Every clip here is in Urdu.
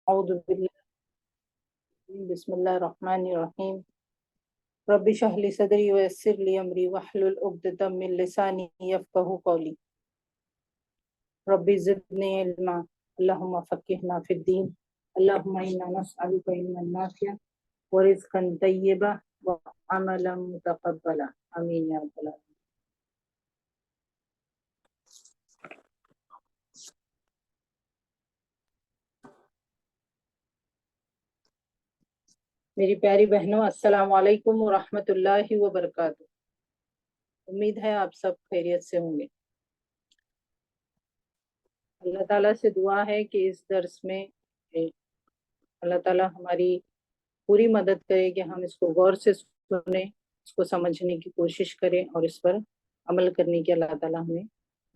اعوذ باللہ بسم اللہ الرحمن الرحیم رب اشرح لی صدری ویسر لی امری واحلل عقدۃ من لسانی یفقہوا قولی رب زدنی علما اللہم فقہنا فی الدین اللہم انا نسألک علما نافعا ورزقا طیبا وعملا متقبلا آمین یا رب العالمین۔ میری پیاری بہنوں، السلام علیکم ورحمۃ اللہ وبرکاتہ۔ امید ہے آپ سب خیریت سے ہوں گے۔ اللہ تعالیٰ سے دعا ہے کہ اس درس میں اللہ تعالیٰ ہماری پوری مدد کرے کہ ہم اس کو غور سے سنیں، اس کو سمجھنے کی کوشش کریں اور اس پر عمل کرنے کی اللہ تعالیٰ ہمیں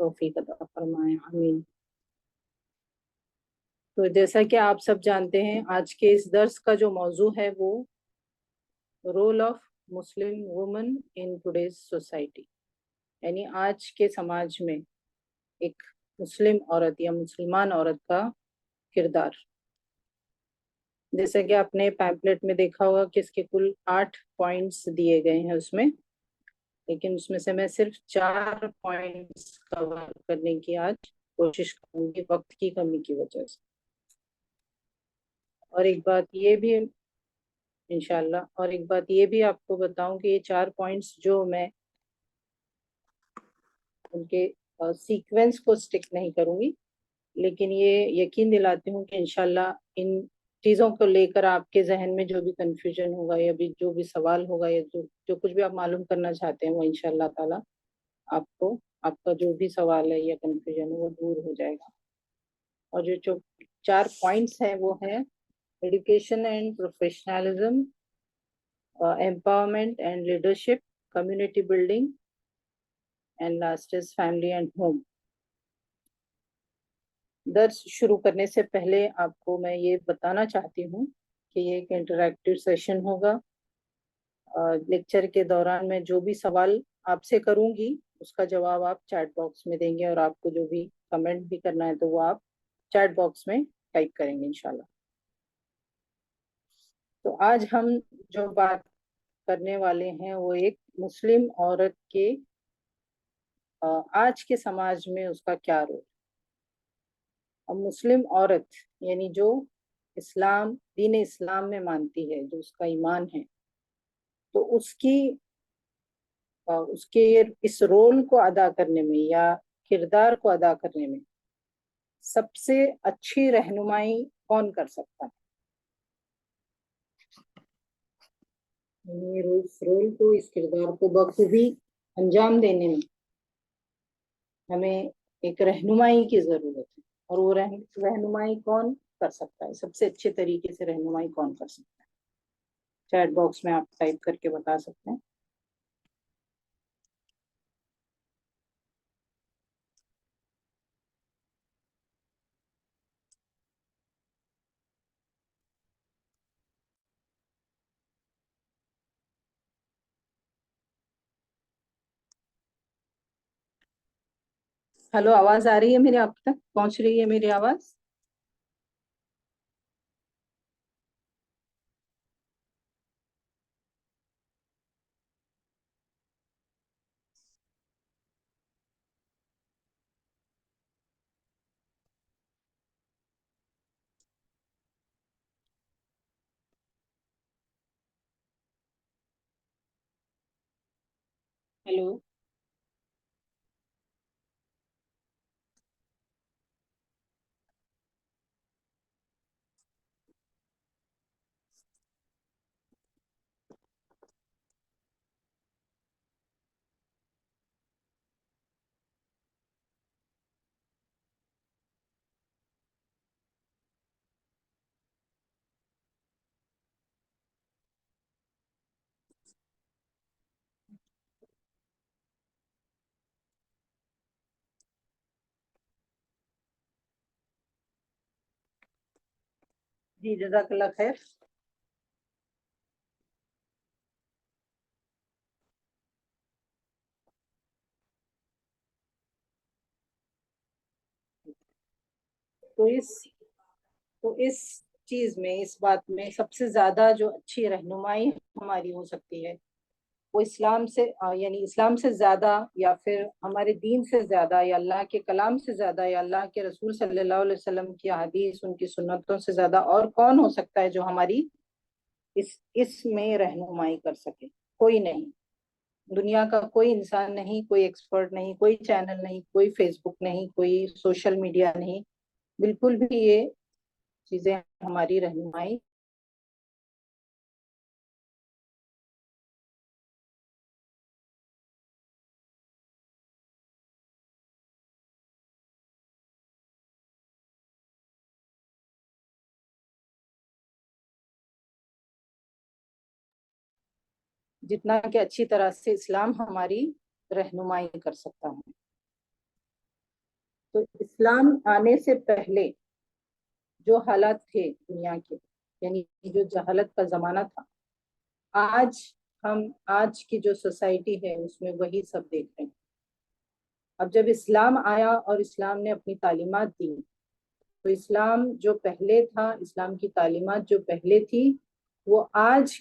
توفیق عطا فرمائے، آمین۔ تو جیسا کہ آپ سب جانتے ہیں، آج کے اس درس کا جو موضوع ہے وہ role of Muslim women in today's society, یعنی آج کے سماج میں ایک مسلم عورت یا مسلمان عورت کا کردار۔ جیسا کہ آپ نے پیمپلیٹ میں دیکھا ہوگا کہ اس کے کل 8 پوائنٹس دیے گئے ہیں اس میں، لیکن اس میں سے میں صرف 4 پوائنٹس کور کرنے کی آج کوشش کروں گی وقت کی کمی کی وجہ سے۔ اور ایک بات یہ بھی انشاءاللہ آپ کو بتاؤں کہ یہ 4 پوائنٹس جو میں ان کے سیکوینس کو سٹک نہیں کروں گی، لیکن یہ یقین دلاتی ہوں کہ انشاءاللہ ان چیزوں کو لے کر آپ کے ذہن میں جو بھی کنفیوژن ہوگا یا بھی جو بھی سوال ہوگا یا جو کچھ بھی آپ معلوم کرنا چاہتے ہیں وہ انشاءاللہ تعالی آپ کا جو بھی سوال ہے یا کنفیوژن ہے وہ دور ہو جائے گا۔ اور جو 4 پوائنٹس ہیں وہ ہیں education and professionalism, empowerment and leadership, community building, and last is family and home۔ درس شروع کرنے سے پہلے آپ کو میں یہ بتانا چاہتی ہوں کہ یہ ایک انٹریکٹیو سیشن ہوگا۔ لیکچر کے دوران میں جو بھی سوال آپ سے کروں گی اس کا جواب آپ چیٹ باکس میں دیں گے، اور آپ کو جو بھی کمنٹ بھی کرنا ہے تو وہ آپ چیٹ باکس میں ٹائپ کریں گے انشاءاللہ۔ تو آج ہم جو بات کرنے والے ہیں وہ ایک مسلم عورت کے آج کے سماج میں اس کا کیا رول۔ اب مسلم عورت یعنی جو دین اسلام میں مانتی ہے، جو اس کا ایمان ہے، تو اس کے اس رول کو ادا کرنے میں یا کردار کو ادا کرنے میں سب سے اچھی رہنمائی کون کر سکتا ہے؟ اس رول کو، اس کردار کو بخوبی انجام دینے میں ہمیں ایک رہنمائی کی ضرورت ہے، اور وہ رہنمائی کون کر سکتا ہے، سب سے اچھے طریقے سے رہنمائی کون کر سکتا ہے؟ چیٹ باکس میں آپ ٹائپ کر کے بتا سکتے ہیں۔ ہلو، آواز آ رہی ہے میری؟ آپ تک پہنچ رہی ہے میری آواز؟ ہیلو، جی جزاک اللہ خیر۔ تو اس چیز میں، اس بات میں سب سے زیادہ جو اچھی رہنمائی ہماری ہو سکتی ہے وہ اسلام سے یعنی اسلام سے زیادہ، یا پھر ہمارے دین سے زیادہ، یا اللہ کے کلام سے زیادہ، یا اللہ کے رسول صلی اللہ علیہ وسلم کی حدیث، ان کی سنتوں سے زیادہ اور کون ہو سکتا ہے جو ہماری اس میں رہنمائی کر سکے؟ کوئی نہیں، دنیا کا کوئی انسان نہیں، کوئی ایکسپرٹ نہیں، کوئی چینل نہیں، کوئی فیس بک نہیں، کوئی سوشل میڈیا نہیں، بالکل بھی یہ چیزیں ہماری رہنمائی جتنا کہ اچھی طرح سے اسلام ہماری رہنمائی کر سکتا ہے۔ تو اسلام آنے سے پہلے جو حالات تھے دنیا کے، یعنی جو جہالت کا زمانہ تھا، آج ہم آج کی جو سوسائٹی ہے اس میں وہی سب دیکھ رہے ہیں۔ اب جب اسلام آیا اور اسلام نے اپنی تعلیمات دی، تو اسلام جو پہلے تھا، اسلام کی تعلیمات جو پہلے تھی، وہ آج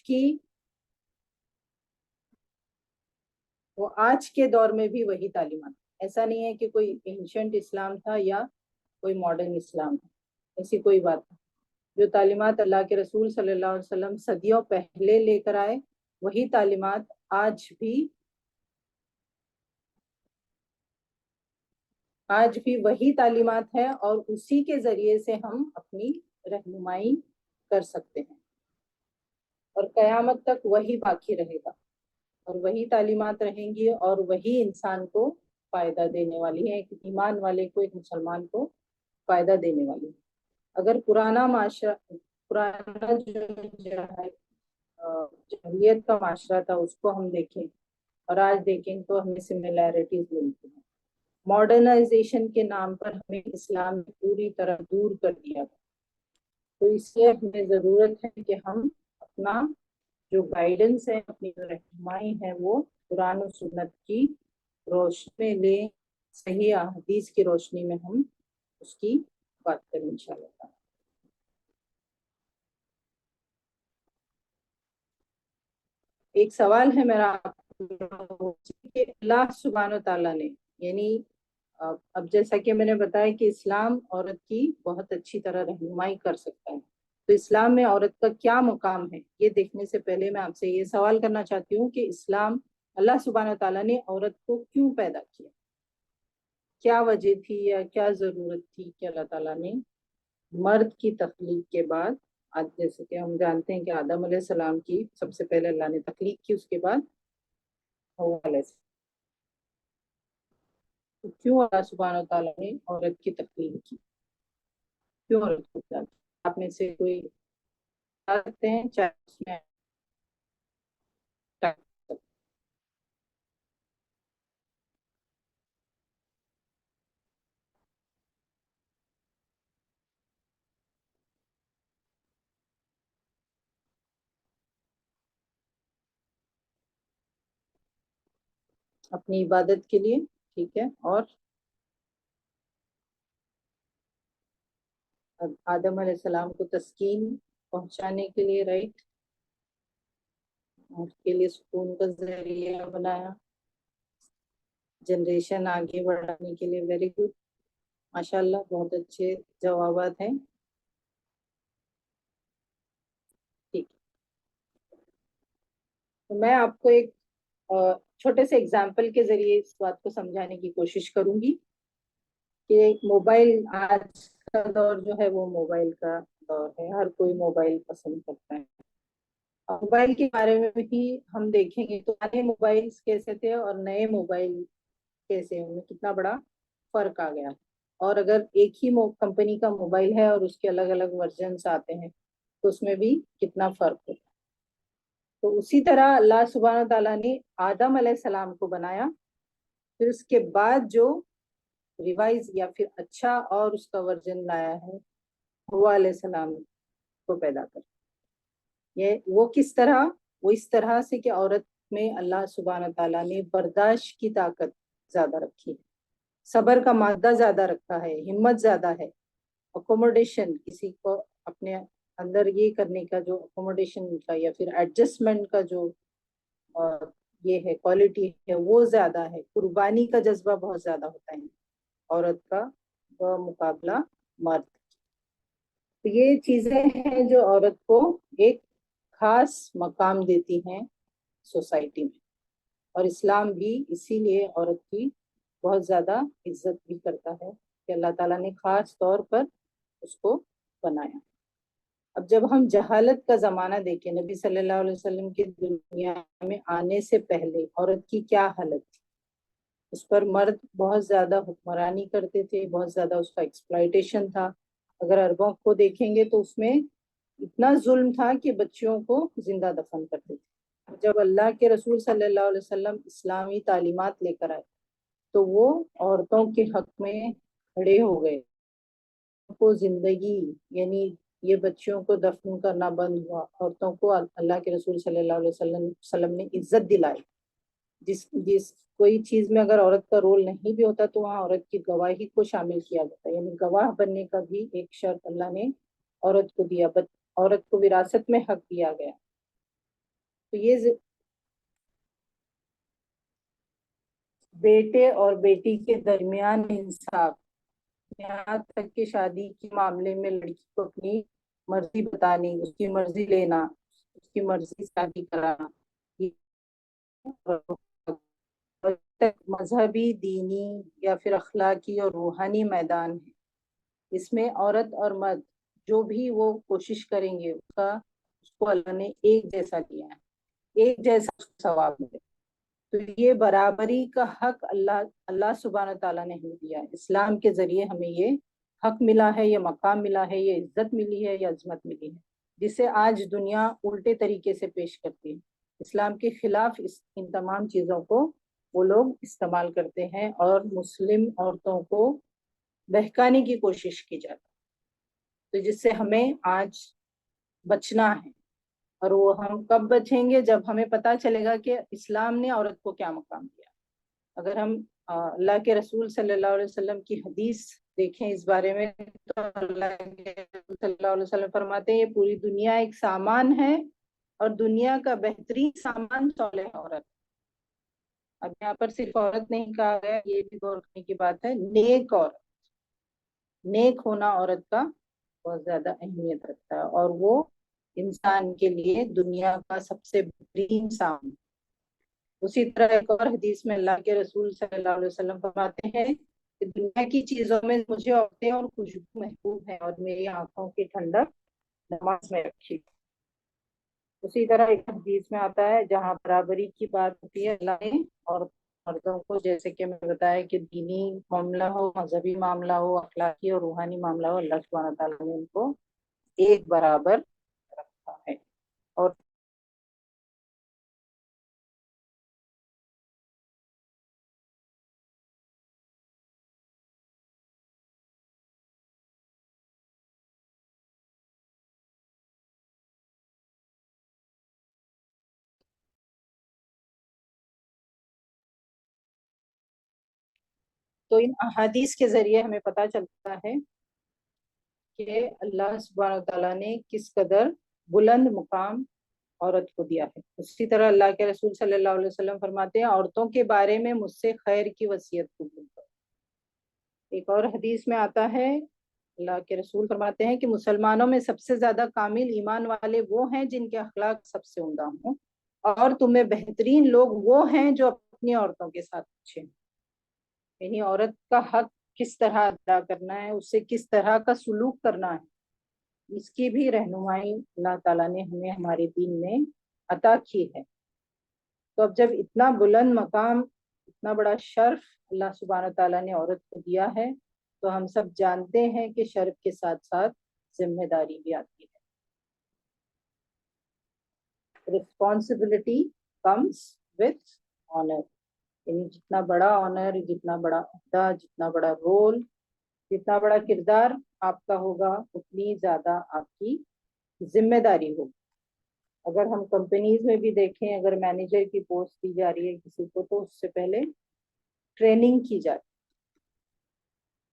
کے دور میں بھی وہی تعلیمات۔ ایسا نہیں ہے کہ کوئی اینشنٹ اسلام تھا یا کوئی ماڈرن اسلام ہے، ایسی کوئی بات نہیں۔ جو تعلیمات اللہ کے رسول صلی اللہ علیہ وسلم صدیوں پہلے لے کر آئے، وہی تعلیمات آج بھی وہی تعلیمات ہے، اور اسی کے ذریعے سے ہم اپنی رہنمائی کر سکتے ہیں، اور قیامت تک وہی باقی رہے گا، اور وہی تعلیمات رہیں گی، اور وہی انسان کو فائدہ دینے والی ہے، ایک ایمان والے کو، ایک مسلمان کو فائدہ دینے والی ہے۔ اگر پرانا معاشرہ، پرانا جو جاہلیت کا معاشرہ تھا، اس کو ہم دیکھیں اور آج دیکھیں تو ہمیں سملیرٹیز ملتی ہیں۔ ماڈرنائزیشن کے نام پر ہمیں اسلام پوری طرح دور کر دیا گیا، تو اس لیے ہمیں ضرورت ہے کہ ہم اپنا جو گائیڈنس ہے، اپنی جو رہنمائی ہے، وہ قرآن و سنت کی روشنی میں لیں، صحیح احادیث کی روشنی میں ہم اس کی بات کریں انشاءاللہ۔ ایک سوال ہے میرا آپ کہ اللہ سبحانہ تعالیٰ نے، یعنی اب جیسا کہ میں نے بتایا کہ اسلام عورت کی بہت اچھی طرح رہنمائی کر سکتا ہے، تو اسلام میں عورت کا کیا مقام ہے، یہ دیکھنے سے پہلے میں آپ سے یہ سوال کرنا چاہتی ہوں کہ اسلام، اللہ سبحانہ تعالیٰ نے عورت کو کیوں پیدا کیا؟ کیا وجہ تھی یا کیا ضرورت تھی کہ اللہ تعالیٰ نے مرد کی تخلیق کے بعد، آج جیسے کہ ہم جانتے ہیں کہ آدم علیہ السلام کی سب سے پہلے اللہ نے تخلیق کی، اس کے بعد حوا علیہ السلام، تو کیوں اللہ سبحانہ تعالیٰ نے عورت کی تخلیق کی؟ کیوں عورت کو پیدا کیا؟ آپ میں سے کوئی بتا سکتے ہیں؟ چاہے اس میں اپنی عبادت کے لیے، ٹھیک ہے، اور آدم علیہ السلام کو تسکین پہنچانے کے لیے، رائٹ، اس کے لیے سکون کا ذریعہ بنایا، جنریشن آگے بڑھانے کے لیے۔ ویری گڈ، ماشاءاللہ، بہت اچھے جوابات ہیں۔ ٹھیک، تو میں آپ کو ایک چھوٹے سے اگزامپل کے ذریعے اس بات کو سمجھانے کی کوشش کروں گی کہ موبائل، آج کا دور جو ہے وہ موبائل کا دور ہے، ہر کوئی موبائل پسند کرتا ہے۔ موبائل کے بارے میں بھی ہم دیکھیں گے تو پرانے موبائل کیسے تھے اور نئے موبائل کیسے، ان میں کتنا بڑا فرق آ گیا، اور اگر ایک ہی کمپنی کا موبائل ہے اور اس کے الگ الگ ورژنس آتے ہیں تو اس میں بھی کتنا فرق ہوتا ہے۔ تو اسی طرح اللہ سبحانہ تعالیٰ نے آدم علیہ السلام کو بنایا، پھر اس کے بعد جو ریوائز یا پھر اچھا اور اس کا ورژن لایا ہے حوا علیہ السلام کو پیدا کر، یہ وہ کس طرح؟ وہ اس طرح سے کہ عورت میں اللہ سبحانہ تعالیٰ نے برداشت کی طاقت زیادہ رکھی ہے، صبر کا مادہ زیادہ رکھا ہے، ہمت زیادہ ہے، اکوموڈیشن، کسی کو اپنے اندر یہ کرنے کا جو اکوموڈیشن کا یا پھر ایڈجسٹمنٹ کا جو یہ ہے کوالٹی ہے وہ زیادہ ہے. قربانی کا جذبہ بہت زیادہ ہوتا ہے عورت کا بمقابلہ مرد. تو یہ چیزیں ہیں جو عورت کو ایک خاص مقام دیتی ہیں سوسائٹی میں, اور اسلام بھی اسی لیے عورت کی بہت زیادہ عزت بھی کرتا ہے کہ اللہ تعالیٰ نے خاص طور پر اس کو بنایا. اب جب ہم جہالت کا زمانہ دیکھیں, نبی صلی اللہ علیہ وسلم کی دنیا میں آنے سے پہلے عورت کی کیا حالت تھی. اس پر مرد بہت زیادہ حکمرانی کرتے تھے, بہت زیادہ اس کا ایکسپلائٹیشن تھا. اگر عربوں کو دیکھیں گے تو اس میں اتنا ظلم تھا کہ بچیوں کو زندہ دفن کرتے تھے. جب اللہ کے رسول صلی اللہ علیہ وسلم اسلامی تعلیمات لے کر آئے تو وہ عورتوں کے حق میں کھڑے ہو گئے. کو زندگی یعنی یہ بچیوں کو دفن کرنا بند ہوا. عورتوں کو اللہ کے رسول صلی اللہ علیہ وسلم نے عزت دلائی. جس کوئی چیز میں اگر عورت کا رول نہیں بھی ہوتا تو وہاں عورت کی گواہی کو شامل کیا جاتا ہے, یعنی گواہ بننے کا بھی ایک شرط اللہ نے عورت کو دیا. عورت کو وراثت میں حق دیا گیا. تو یہ بیٹے اور بیٹی کے درمیان انصاف, یہاں تک کہ شادی کے معاملے میں لڑکی کو اپنی مرضی بتانی, اس کی مرضی لینا, اس کی مرضی شادی کرانا, مذہبی, دینی یا پھر اخلاقی اور روحانی میدان ہے. اس میں عورت اور مرد جو بھی وہ کوشش کریں گے اس کو اللہ نے ایک جیسا دیا ہے, ایک جیسا ثواب ملے. تو یہ برابری کا حق اللہ سبحانہ تعالیٰ نے ہمیں دیا ہے. اسلام کے ذریعے ہمیں یہ حق ملا ہے, یہ مقام ملا ہے, یہ عزت ملی ہے, یہ عظمت ملی ہے, جسے آج دنیا الٹے طریقے سے پیش کرتی ہے. اسلام کے خلاف ان تمام چیزوں کو وہ لوگ استعمال کرتے ہیں اور مسلم عورتوں کو بہکانے کی کوشش کی جاتی ہے. تو جس سے ہمیں آج بچنا ہے. اور وہ ہم کب بچیں گے؟ جب ہمیں پتہ چلے گا کہ اسلام نے عورت کو کیا مقام دیا. اگر ہم اللہ کے رسول صلی اللہ علیہ وسلم کی حدیث دیکھیں اس بارے میں تو اللہ کے رسول صلی اللہ علیہ وسلم فرماتے ہیں یہ پوری دنیا ایک سامان ہے اور دنیا کا بہترین سامان صالح عورت. اب یہاں پر صرف عورت نہیں کہا گیا, یہ بھی غور کرنے کی بات ہے, نیک عورت. نیک ہونا عورت کا بہت زیادہ اہمیت رکھتا ہے اور وہ انسان کے لیے دنیا کا سب سے بہترین سامان. اسی طرح ایک اور حدیث میں اللہ کے رسول صلی اللہ علیہ وسلم فرماتے ہیں کہ دنیا کی چیزوں میں مجھے عورتیں اور خوشبو محبوب ہیں اور میری آنکھوں کی ٹھنڈک نماز میں رکھی. اسی طرح ایک حدیث میں آتا ہے جہاں برابری کی بات ہوتی ہے, اللہ نے اور مردوں کو, جیسے کہ میں بتایا کہ دینی معاملہ ہو, مذہبی معاملہ ہو, اخلاقی اور روحانی معاملہ ہو, اللہ سبحانہ تعالیٰ نے ان کو ایک برابر رکھا ہے. اور تو ان احادیث کے ذریعے ہمیں پتہ چلتا ہے کہ اللہ سبحانہ تعالیٰ نے کس قدر بلند مقام عورت کو دیا ہے. اسی طرح اللہ کے رسول صلی اللہ علیہ وسلم فرماتے ہیں عورتوں کے بارے میں مجھ سے خیر کی وصیت قبول کرو. ایک اور حدیث میں آتا ہے اللہ کے رسول فرماتے ہیں کہ مسلمانوں میں سب سے زیادہ کامل ایمان والے وہ ہیں جن کے اخلاق سب سے عمدہ ہوں, اور تمہیں بہترین لوگ وہ ہیں جو اپنی عورتوں کے ساتھ اچھے ہیں. یعنی عورت کا حق کس طرح ادا کرنا ہے, اس سے کس طرح کا سلوک کرنا ہے, اس کی بھی رہنمائی اللہ تعالیٰ نے ہمیں ہمارے دین میں عطا کی ہے. تو اب جب اتنا بلند مقام, اتنا بڑا شرف اللہ سبحانہ تعالیٰ نے عورت کو دیا ہے تو ہم سب جانتے ہیں کہ شرف کے ساتھ ساتھ ذمہ داری بھی آتی ہے. رسپانسبلٹی کمس وتھ آنر, یعنی جتنا بڑا آنر, جتنا بڑا عہدہ, جتنا بڑا رول, جتنا بڑا کردار آپ کا ہوگا اتنی زیادہ آپ کی ذمہ داری ہوگی. اگر ہم کمپنیز میں بھی دیکھیں, اگر مینیجر کی پوسٹ دی جا رہی ہے کسی کو تو اس سے پہلے ٹریننگ کی جاتی.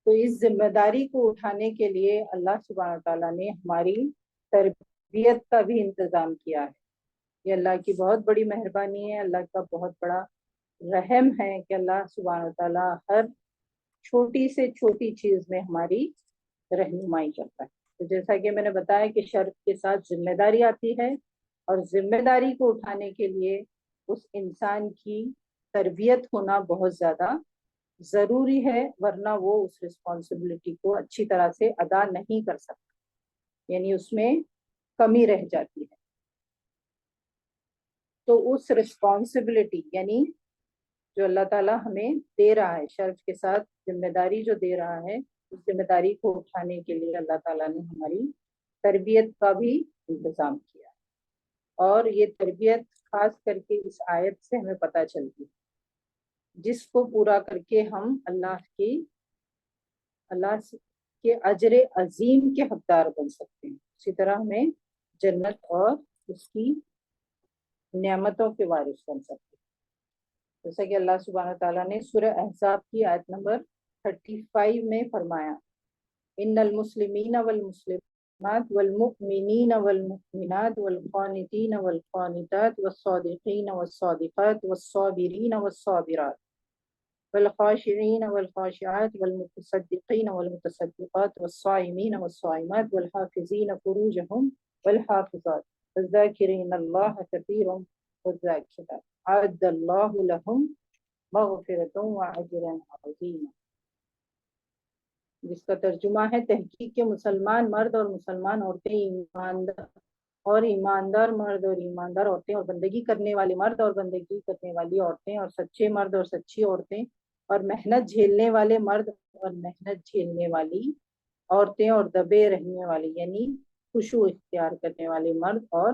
تو اس ذمہ داری کو اٹھانے کے لیے اللہ سبحانہ تعالیٰ نے ہماری تربیت کا بھی انتظام کیا ہے. یہ اللہ کی بہت بڑی مہربانی ہے، اللہ کا بہت بڑا رحم ہے کہ اللہ سبحانہ تعالیٰ ہر چھوٹی سے چھوٹی چیز میں ہماری رہنمائی کرتا ہے. تو جیسا کہ میں نے بتایا کہ شرط کے ساتھ ذمہ داری آتی ہے، اور ذمہ داری کو اٹھانے کے لیے اس انسان کی تربیت ہونا بہت زیادہ ضروری ہے، ورنہ وہ اس رسپانسبلٹی کو اچھی طرح سے ادا نہیں کر سکتا، یعنی اس میں کمی رہ جاتی ہے. تو اس رسپانسبلٹی یعنی جو اللہ تعالیٰ ہمیں دے رہا ہے، شرف کے ساتھ ذمہ داری جو دے رہا ہے، اس ذمہ داری کو اٹھانے کے لیے اللہ تعالیٰ نے ہماری تربیت کا بھی انتظام کیا. اور یہ تربیت خاص کر کے اس آیت سے ہمیں پتہ چلتی ہے، جس کو پورا کر کے ہم اللہ کے اجر عظیم کے حقدار بن سکتے ہیں. اسی طرح ہمیں جنت اور اس کی نعمتوں کے وارث بن سکتے ہیں. جیسا کہ اللہ سبحانہ تعالیٰ نے سورہ احزاب کی آیت نمبر 35 میں فرمایا، ان المسلمین والمسلمات والمؤمنین والمؤمنات والقانتین والقانتات والصادقین والصادقات والصابرین والصابرات والخاشعین والخاشعات والمتصدقین والمتصدقات والصائمین والصائمات والحافظین فروجهم والحافظات والذاکرین اللہ کثیرا والذاکرات اعد اللہ لهم مغفرۃ واجرا عظیما، جس کا ترجمہ ہے تحقیق کے مسلمان مرد اور مسلمان عورتیں، ایماندار مرد اور ایماندار عورتیں، اور بندگی کرنے والے مرد اور بندگی کرنے والی عورتیں، اور سچے مرد اور سچی عورتیں، اور محنت جھیلنے والے مرد اور محنت جھیلنے والی عورتیں، اور دبے رہنے والے یعنی خشوع اختیار کرنے والے مرد اور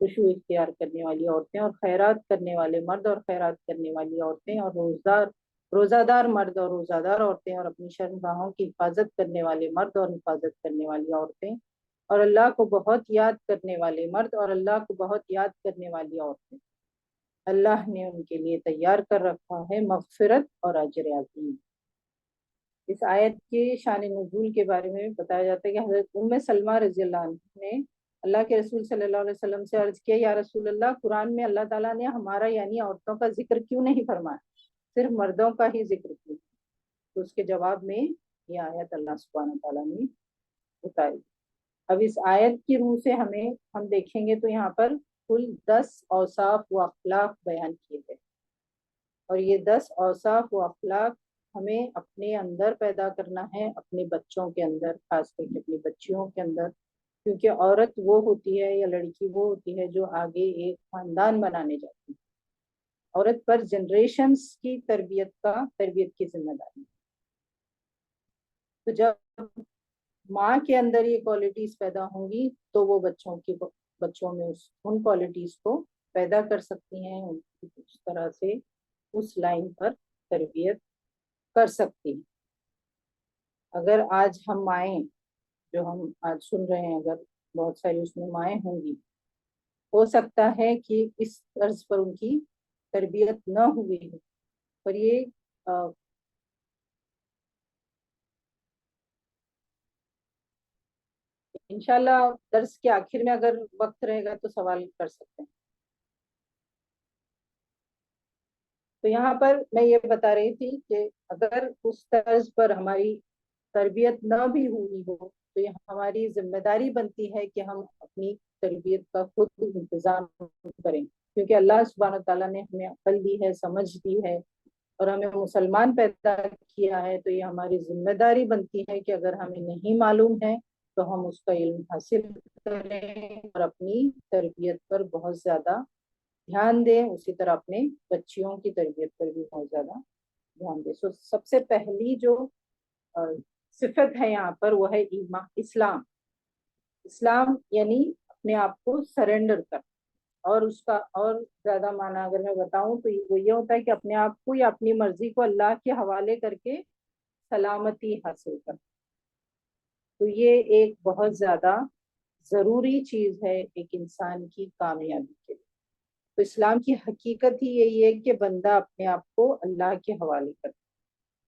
خشوع اختیار کرنے والی عورتیں، اور خیرات کرنے والے مرد اور خیرات کرنے والی عورتیں، اور روزہ دار مرد اور روزہ دار عورتیں، اور اپنی شرمگاہوں کی حفاظت کرنے والے مرد اور حفاظت کرنے والی عورتیں، اور اللہ کو بہت یاد کرنے والے مرد اور اللہ کو بہت یاد کرنے والی عورتیں. اللہ نے ان کے لیے تیار کر رکھا ہے مغفرت اور اجر عظیم. اس آیت کے شان نزول کے بارے میں بتایا جاتا ہے کہ حضرت ام سلمہ رضی اللہ عنہ نے اللہ کے رسول صلی اللہ علیہ وسلم سے عرض کیا، یا رسول اللہ، قرآن میں اللہ تعالیٰ نے ہمارا یعنی عورتوں کا ذکر کیوں نہیں فرمایا، صرف مردوں کا ہی ذکر کیوں؟ تو اس کے جواب میں یہ آیت اللہ سبحانہ تعالیٰ نے اتاری. اب اس آیت کی روح سے ہم دیکھیں گے تو یہاں پر کل 10 اوصاف و اخلاق بیان کیے گئے، اور یہ 10 اوصاف و اخلاق ہمیں اپنے اندر پیدا کرنا ہے، اپنے بچوں کے اندر، خاص کر کے اپنی بچیوں کے اندر، کیونکہ عورت وہ ہوتی ہے یا لڑکی وہ ہوتی ہے جو آگے ایک خاندان بنانے جاتی ہے. عورت پر جنریشنز کی تربیت کی ذمہ داری. تو جب ماں کے اندر یہ کوالٹیز پیدا ہوں گی تو وہ بچوں میں ان کوالٹیز کو پیدا کر سکتی ہیں، اس طرح سے اس لائن پر تربیت کر سکتی ہیں. اگر آج ہم مائیں جو ہم آج سن رہے ہیں، اگر بہت ساری اس میں مائیں ہوں گی، ہو سکتا ہے کہ اس طرز پر ان کی تربیت نہ ہوئی ہے، پر یہ انشاءاللہ درس کے آخر میں اگر وقت رہے گا تو سوال کر سکتے ہیں. تو یہاں پر میں یہ بتا رہی تھی کہ اگر اس طرز پر ہماری تربیت نہ بھی ہوئی ہو تو یہ ہماری ذمہ داری بنتی ہے کہ ہم اپنی تربیت کا خود انتظام کریں، کیونکہ اللہ سبحانہ تعالیٰ نے ہمیں عقل دی ہے، سمجھ دی ہے، اور ہمیں مسلمان پیدا کیا ہے. تو یہ ہماری ذمہ داری بنتی ہے کہ اگر ہمیں نہیں معلوم ہے تو ہم اس کا علم حاصل کریں اور اپنی تربیت پر بہت زیادہ دھیان دیں. اسی طرح اپنے بچیوں کی تربیت پر بھی بہت زیادہ دھیان دیں. سب سے پہلی جو صفت ہے یہاں پر وہ ہے اسلام. اسلام یعنی اپنے آپ کو سرنڈر کر، اور اس کا اور زیادہ معنی اگر میں بتاؤں تو وہ یہ ہوتا ہے کہ اپنے آپ کو یا اپنی مرضی کو اللہ کے حوالے کر کے سلامتی حاصل کر. تو یہ ایک بہت زیادہ ضروری چیز ہے ایک انسان کی کامیابی کے لیے. تو اسلام کی حقیقت ہی یہی ہے کہ بندہ اپنے آپ کو اللہ کے حوالے کرے.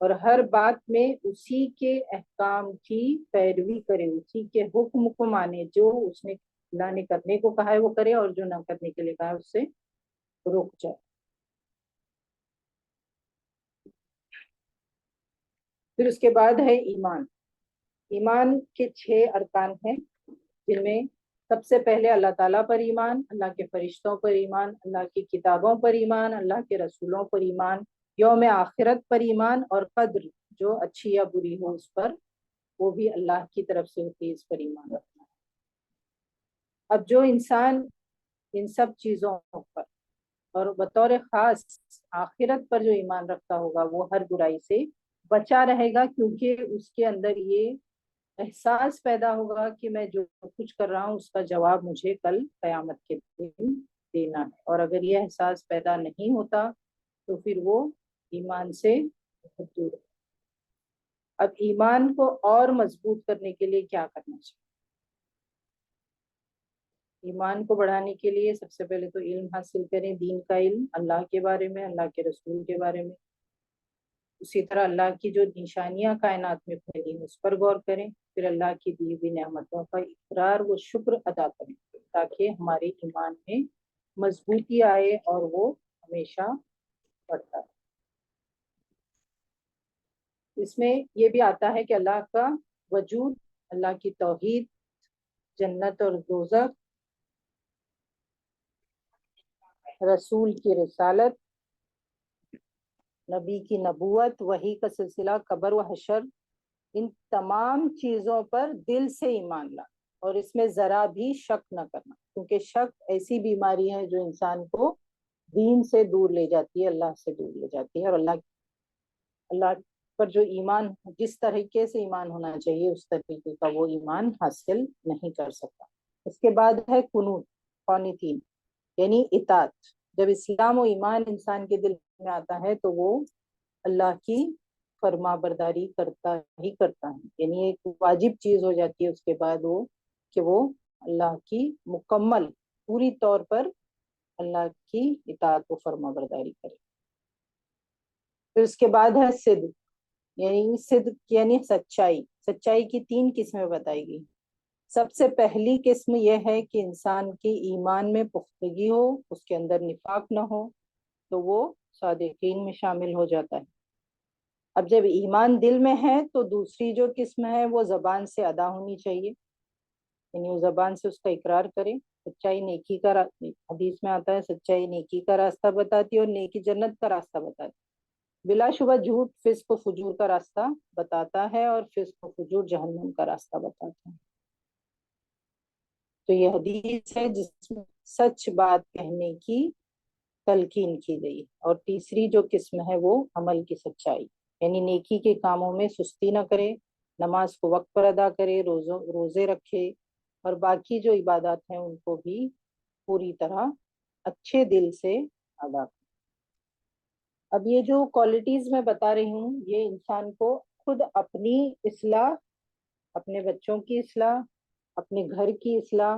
اور ہر بات میں اسی کے احکام کی پیروی کرے، اسی کے حکم کو مانے، جو اس نے اللہ نے کرنے کو کہا ہے وہ کرے، اور جو نہ کرنے کے لیے کہا ہے اس سے رک جائے۔ پھر اس کے بعد ہے ایمان۔ ایمان کے 6 ارکان ہیں، جن میں سب سے پہلے اللہ تعالیٰ پر ایمان، اللہ کے فرشتوں پر ایمان، اللہ کی کتابوں پر ایمان، اللہ کے رسولوں پر ایمان، یوم آخرت پر ایمان، اور قدر جو اچھی یا بری ہو اس پر، وہ بھی اللہ کی طرف سے ہوتی ہے، اس پر ایمان رکھنا ہے۔ اب جو انسان ان سب چیزوں پر اور بطور خاص آخرت پر جو ایمان رکھتا ہوگا، وہ ہر برائی سے بچا رہے گا، کیونکہ اس کے اندر یہ احساس پیدا ہوگا کہ میں جو کچھ کر رہا ہوں اس کا جواب مجھے کل قیامت کے دن دینا ہے۔ اور اگر یہ احساس پیدا نہیں ہوتا تو پھر وہ ایمان سے بہت دور ہے۔ اب ایمان کو اور مضبوط کرنے کے لیے کیا کرنا چاہیے؟ ایمان کو بڑھانے کے لیے سب سے پہلے تو علم حاصل کریں، دین کا علم، اللہ کے بارے میں، اللہ کے رسول کے بارے میں۔ اسی طرح اللہ کی جو نشانیاں کائنات میں پھیلی ہیں اس پر غور کریں، پھر اللہ کی دی ہوئی نعمتوں کا اقرار و شکر ادا کریں، تاکہ ہمارے ایمان میں مضبوطی آئے اور وہ ہمیشہ بڑھتا ہے۔ اس میں یہ بھی آتا ہے کہ اللہ کا وجود، اللہ کی توحید، جنت اور دوزخ، رسول کی رسالت، نبی کی نبوت، وحی کا سلسلہ، قبر و حشر، ان تمام چیزوں پر دل سے ایمان لا، اور اس میں ذرا بھی شک نہ کرنا، کیونکہ شک ایسی بیماری ہے جو انسان کو دین سے دور لے جاتی ہے، اللہ سے دور لے جاتی ہے، اور اللہ پر جو ایمان جس طریقے سے ایمان ہونا چاہیے اس طریقے کا وہ ایمان حاصل نہیں کر سکتا۔ اس کے بعد ہے قنوت، قانتین، یعنی اطاعت۔ جب اسلام و ایمان انسان کے دل میں آتا ہے تو وہ اللہ کی فرما برداری کرتا ہی کرتا ہے، یعنی ایک واجب چیز ہو جاتی ہے اس کے بعد وہ کہ وہ اللہ کی مکمل پوری طور پر اللہ کی اطاعت و فرما برداری کرے۔ پھر اس کے بعد ہے صدق، یعنی صدق یعنی سچائی۔ سچائی کی 3 قسمیں بتائی گئی۔ سب سے پہلی قسم یہ ہے کہ انسان کے ایمان میں پختگی ہو، اس کے اندر نفاق نہ ہو، تو وہ صادقین میں شامل ہو جاتا ہے۔ اب جب ایمان دل میں ہے تو دوسری جو قسم ہے وہ زبان سے ادا ہونی چاہیے، یعنی وہ زبان سے اس کا اقرار کرے۔ سچائی نیکی کا حدیث میں آتا ہے سچائی نیکی کا راستہ بتاتی ہے اور نیکی جنت کا راستہ بتاتی ہے۔ بلا شبہ جھوٹ فسق و فجور کا راستہ بتاتا ہے، اور فسق و فجور جہنم کا راستہ بتاتا ہے۔ تو یہ حدیث ہے جس میں سچ بات کہنے کی تلقین کی گئی۔ اور تیسری جو قسم ہے وہ عمل کی سچائی، یعنی نیکی کے کاموں میں سستی نہ کرے، نماز کو وقت پر ادا کرے، روزے رکھے، اور باقی جو عبادات ہیں ان کو بھی پوری طرح اچھے دل سے ادا کرے۔ اب یہ جو کوالٹیز میں بتا رہی ہوں یہ انسان کو خود اپنی اصلاح، اپنے بچوں کی اصلاح، اپنے گھر کی اصلاح،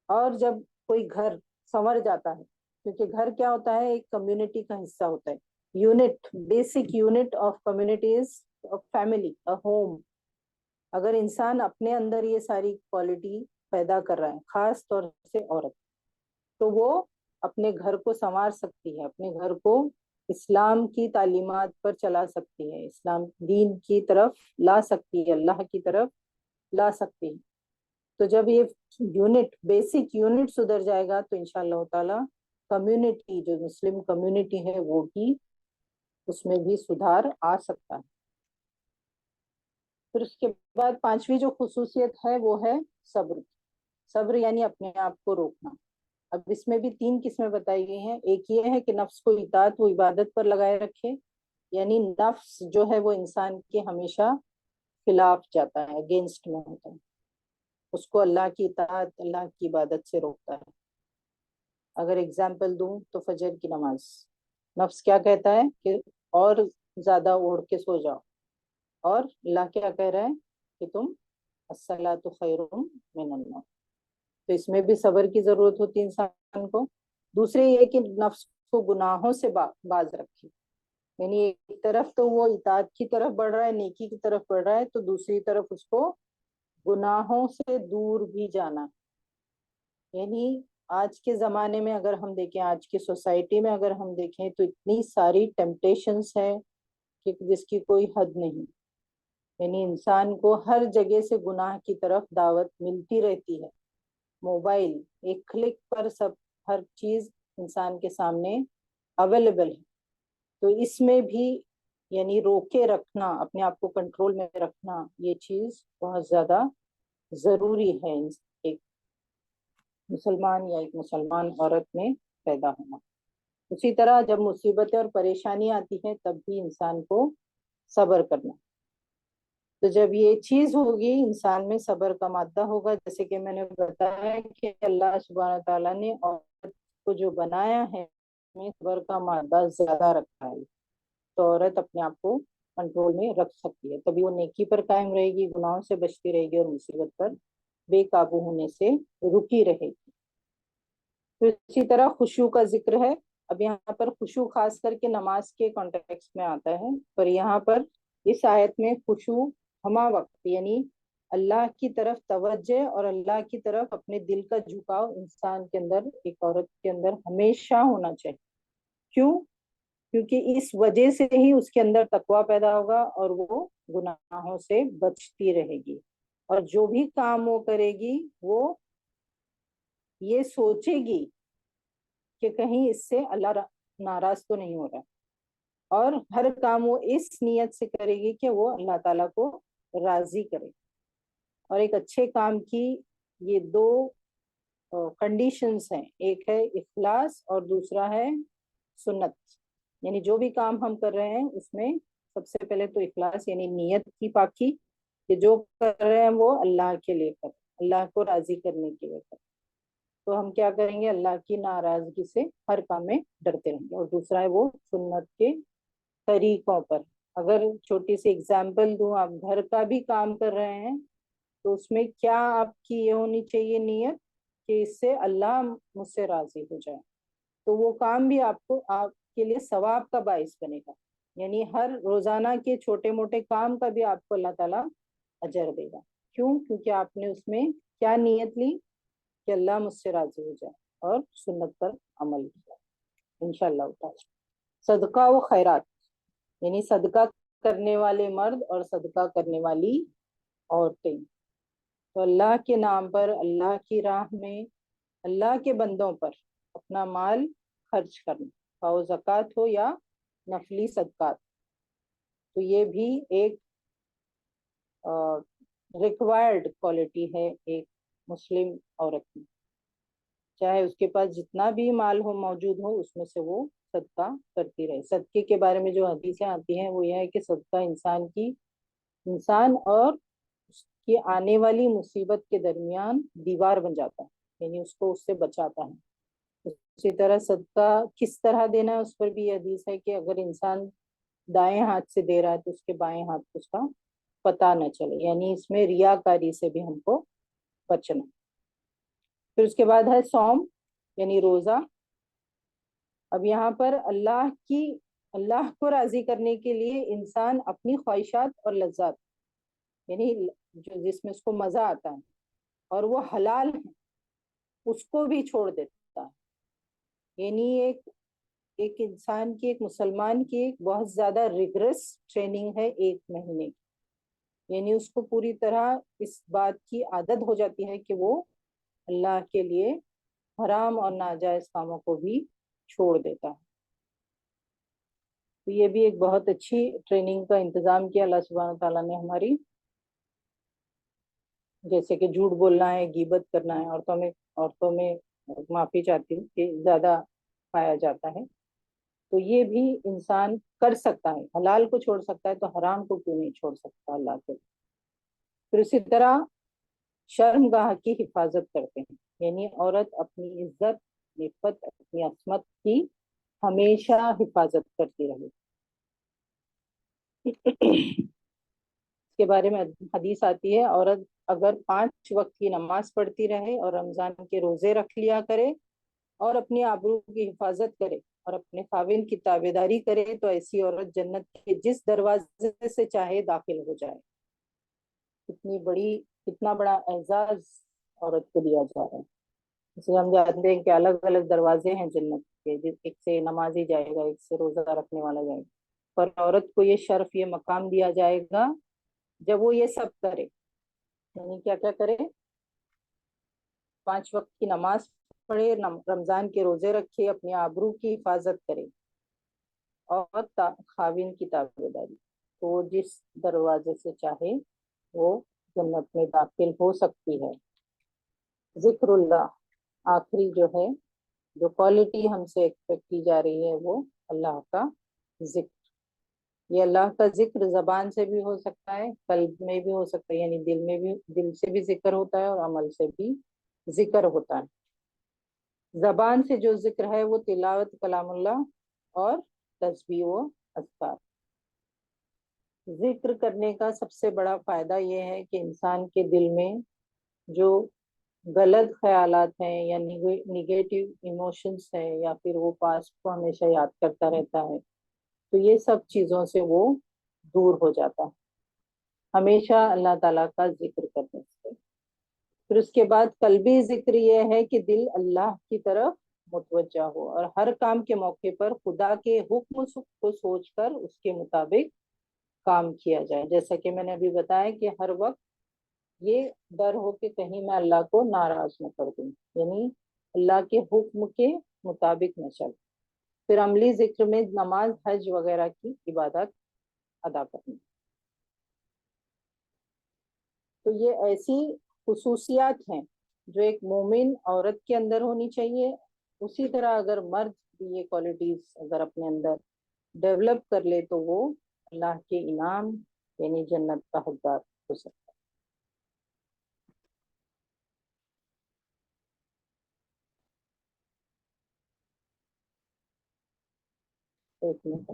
اور جب کوئی گھر سنور جاتا ہے، کیونکہ گھر کیا ہوتا ہے، ایک کمیونٹی کا حصہ ہوتا ہے، unit, basic unit of communities of family, home. اگر انسان اپنے اندر یہ ساری کوالٹی پیدا کر رہا ہے، خاص طور سے عورت، تو وہ اپنے گھر کو سنوار سکتی ہے، اپنے گھر کو اسلام کی تعلیمات پر چلا سکتی ہے، اسلام دین کی طرف لا سکتی ہے، اللہ کی طرف لا سکتی ہے۔ تو جب یہ یونٹ، بیسک یونٹ سدھر جائے گا تو انشاءاللہ تعالی کمیونٹی، جو مسلم کمیونٹی ہے وہ بھی، اس میں بھی سدھار آ سکتا ہے۔ پھر اس کے بعد 5ویں جو خصوصیت ہے وہ ہے صبر۔ صبر یعنی اپنے آپ کو روکنا۔ اب اس میں بھی 3 قسمیں بتائی گئی ہیں۔ ایک یہ ہے کہ نفس کو اطاعت و عبادت پر لگائے رکھے، یعنی نفس جو ہے وہ انسان کے ہمیشہ خلاف جاتا ہے، اگینسٹ میں ہوتا ہے، اس کو اللہ کی اطاعت، اللہ کی عبادت سے روکتا ہے۔ اگر اگزامپل دوں تو فجر کی نماز، نفس کیا کہتا ہے کہ اور زیادہ اوڑھ کے سو جاؤ، اور اللہ کیا کہہ رہا ہے کہ تم الصلاۃ خیر من النوم۔ تو اس میں بھی صبر کی ضرورت ہوتی ہے انسان کو۔ دوسرے یہ کہ نفس کو گناہوں سے باز رکھے، یعنی ایک طرف تو وہ اطاعت کی طرف بڑھ رہا ہے، نیکی کی طرف بڑھ رہا ہے، تو دوسری طرف اس کو گناہوں سے دور بھی جانا. یعنی آج کے زمانے میں اگر ہم دیکھیں، آج کی سوسائٹی میں اگر ہم دیکھیں، تو اتنی ساری ٹیمپٹیشنز ہیں کہ جس کی کوئی حد نہیں. یعنی انسان کو ہر جگہ سے گناہ کی طرف دعوت ملتی رہتی ہے. موبائل ایک کلک پر سب ہر چیز انسان کے سامنے اویلیبل ہے. تو اس میں بھی یعنی روکے رکھنا، اپنے آپ کو کنٹرول میں رکھنا، یہ چیز بہت زیادہ ضروری ہے ایک مسلمان یا ایک مسلمان عورت میں پیدا ہونا. اسی طرح جب مصیبتیں اور پریشانی آتی ہیں تب بھی انسان کو صبر کرنا. تو جب یہ چیز ہوگی انسان میں صبر کا مادہ ہوگا، جیسے کہ میں نے بتایا کہ اللہ سبحانہ تعالیٰ نے عورت کو جو بنایا ہے میں صبر کا مادہ زیادہ رکھا ہے، تو عورت اپنے آپ کو کنٹرول میں رکھ سکتی ہے. تبھی وہ نیکی پر قائم رہے گی، گناہوں سے بچتی رہے گی، اور مصیبت پر بے قابو ہونے سے رکی رہے گی. تو اسی طرح خشوع کا ذکر ہے. اب یہاں پر خشوع خاص کر کے نماز کے کانٹیکس میں آتا ہے، پر یہاں پر اس آیت میں خشوع ہما وقت یعنی اللہ کی طرف توجہ اور اللہ کی طرف اپنے دل کا جھکاؤ انسان کے اندر، ایک عورت کے اندر ہمیشہ ہونا چاہیے. کیوں؟ کیونکہ اس وجہ سے ہی اس کے اندر تقویٰ پیدا ہوگا اور وہ گناہوں سے بچتی رہے گی. اور جو بھی کام وہ کرے گی وہ یہ سوچے گی کہ کہیں اس سے اللہ ناراض تو نہیں ہو رہا، اور ہر کام وہ اس نیت سے کرے گی کہ وہ اللہ تعالیٰ کو راضی کرے. اور ایک اچھے کام کی یہ دو کنڈیشنز ہیں، ایک ہے اخلاص اور دوسرا ہے سنت. یعنی جو بھی کام ہم کر رہے ہیں اس میں سب سے پہلے تو اخلاص یعنی نیت کی پاکی، کہ جو کر رہے ہیں وہ اللہ کے لیے کر، اللہ کو راضی کرنے کے لیے کر. تو ہم کیا کریں گے؟ اللہ کی ناراضگی سے ہر کام میں ڈرتے رہیں گے. اور دوسرا ہے وہ سنت کے طریقوں پر. اگر چھوٹی سی اگزامپل دوں، آپ گھر کا بھی کام کر رہے ہیں تو اس میں کیا آپ کی یہ ہونی چاہیے نیت کہ اس سے اللہ مجھ سے راضی ہو جائے، تو وہ کام بھی آپ کے لیے ثواب کا باعث بنے گا. یعنی ہر روزانہ کے چھوٹے موٹے کام کا بھی آپ کو اللہ تعالیٰ اجر دے گا. کیوں؟ کیونکہ آپ نے اس میں کیا نیت لی کہ اللہ مجھ سے راضی ہو جائے اور سنت پر عمل کیا انشاءاللہ تعالی. صدقہ و خیرات یعنی صدقہ کرنے والے مرد اور صدقہ کرنے والی عورتیں. تو اللہ کے نام پر، اللہ کی راہ میں، اللہ کے بندوں پر اپنا مال خرچ کرنا، خواہ وہ زکوٰۃ ہو یا نفلی صدقات. تو یہ بھی ایک ریکوائرڈ کوالٹی ہے ایک مسلم عورت میں. چاہے اس کے پاس جتنا بھی مال ہو موجود ہو، اس میں سے وہ صدقہ کرتی رہے. صدقے کے بارے میں جو حدیثیں آتی ہیں وہ یہ ہے کہ صدقہ انسان اور اس کی آنے والی مصیبت کے درمیان دیوار بن جاتا ہے، یعنی اس کو اس سے بچاتا ہے. اسی طرح صدقہ کس طرح دینا ہے اس پر بھی یہ حدیث ہے کہ اگر انسان دائیں ہاتھ سے دے رہا ہے تو اس کے بائیں ہاتھ کو اس کا پتہ نہ چلے. یعنی اس میں ریاکاری سے بھی ہم کو بچنا. پھر اس کے بعد ہے صوم یعنی روزہ. اب یہاں پر اللہ کو راضی کرنے کے لیے انسان اپنی خواہشات اور لذات یعنی جس میں اس کو مزہ آتا ہے اور وہ حلال ہے اس کو بھی چھوڑ دیتا ہے. یعنی ایک انسان کی، ایک مسلمان کی ایک بہت زیادہ ریگرس ٹریننگ ہے 1 مہینے کی. یعنی اس کو پوری طرح اس بات کی عادت ہو جاتی ہے کہ وہ اللہ کے لیے حرام اور ناجائز کاموں کو بھی چھوڑ دیتا ہے. تو یہ بھی ایک بہت اچھی ٹریننگ کا انتظام کیا اللہ سبحانہ تعالیٰ نے ہماری. جیسے کہ جھوٹ بولنا ہے، غیبت کرنا ہے. عورتوں میں معافی چاہتی ہوں کہ زیادہ پایا جاتا ہے. تو یہ بھی انسان کر سکتا ہے، حلال کو چھوڑ سکتا ہے تو حرام کو کیوں نہیں چھوڑ سکتا اللہ کے. پھر اسی طرح شرمگاہ کی حفاظت کرتے ہیں. یعنی عورت اپنی عزت، عفت، اپنی عصمت کی ہمیشہ حفاظت کرتی رہے. اس کے بارے میں حدیث آتی ہے، عورت اگر 5 وقت کی نماز پڑھتی رہے اور رمضان کے روزے رکھ لیا کرے اور اپنی آبرو کی حفاظت کرے اور اپنے خاوند کی تابعداری کرے تو ایسی عورت جنت کے جس دروازے سے چاہے داخل ہو جائے. کتنا بڑا اعزاز عورت کو دیا جا رہا ہے. اس لیے ہم جانتے ہیں کہ الگ الگ دروازے ہیں جنت کے، ایک سے نمازی جائے گا، ایک سے روزہ رکھنے والا جائے گا، پر عورت کو یہ شرف، یہ مقام دیا جائے گا جب وہ یہ سب کرے. یعنی کیا کیا کرے؟ 5 وقت کی نماز پڑھے، رمضان کے روزے رکھے، اپنی آبرو کی حفاظت کرے اور خاوند کی تابعداری. تو جس دروازے سے چاہے وہ جنت میں داخل ہو سکتی ہے. ذکر اللہ آخری جو ہے، جو کوالٹی ہم سے ایکسپیکٹ کی جا رہی ہے، وہ اللہ کا ذکر. یہ اللہ کا ذکر زبان سے بھی ہو سکتا ہے، قلب میں بھی ہو سکتا ہے، یعنی دل سے بھی ذکر ہوتا ہے اور عمل سے بھی ذکر ہوتا ہے. زبان سے جو ذکر ہے وہ تلاوت کلام اللہ اور تسبیح و اذکار. ذکر کرنے کا سب سے بڑا فائدہ یہ ہے کہ انسان کے دل میں جو غلط خیالات ہیں یا نگیٹو ایموشنز ہیں یا پھر وہ پاسٹ کو ہمیشہ یاد کرتا رہتا ہے، تو یہ سب چیزوں سے وہ دور ہو جاتا ہے ہمیشہ اللہ تعالیٰ کا ذکر کرنے سے. پھر اس کے بعد قلبی ذکر یہ ہے کہ دل اللہ کی طرف متوجہ ہو اور ہر کام کے موقع پر خدا کے حکم کو سوچ کر اس کے مطابق کام کیا جائے. جیسا کہ میں نے ابھی بتایا کہ ہر وقت یہ ڈر ہو کہ کہیں میں اللہ کو ناراض نہ کر دوں، یعنی اللہ کے حکم کے مطابق نہ چل. پھر عملی ذکر میں نماز، حج وغیرہ کی عبادت ادا کرنا. تو یہ ایسی خصوصیات ہیں جو ایک مومن عورت کے اندر ہونی چاہیے. اسی طرح اگر مرد بھی یہ کوالٹیز اگر اپنے اندر ڈیولپ کر لے تو وہ اللہ کے انعام یعنی جنت کا حقدار ہو سکتا ہے. ایک منٹ.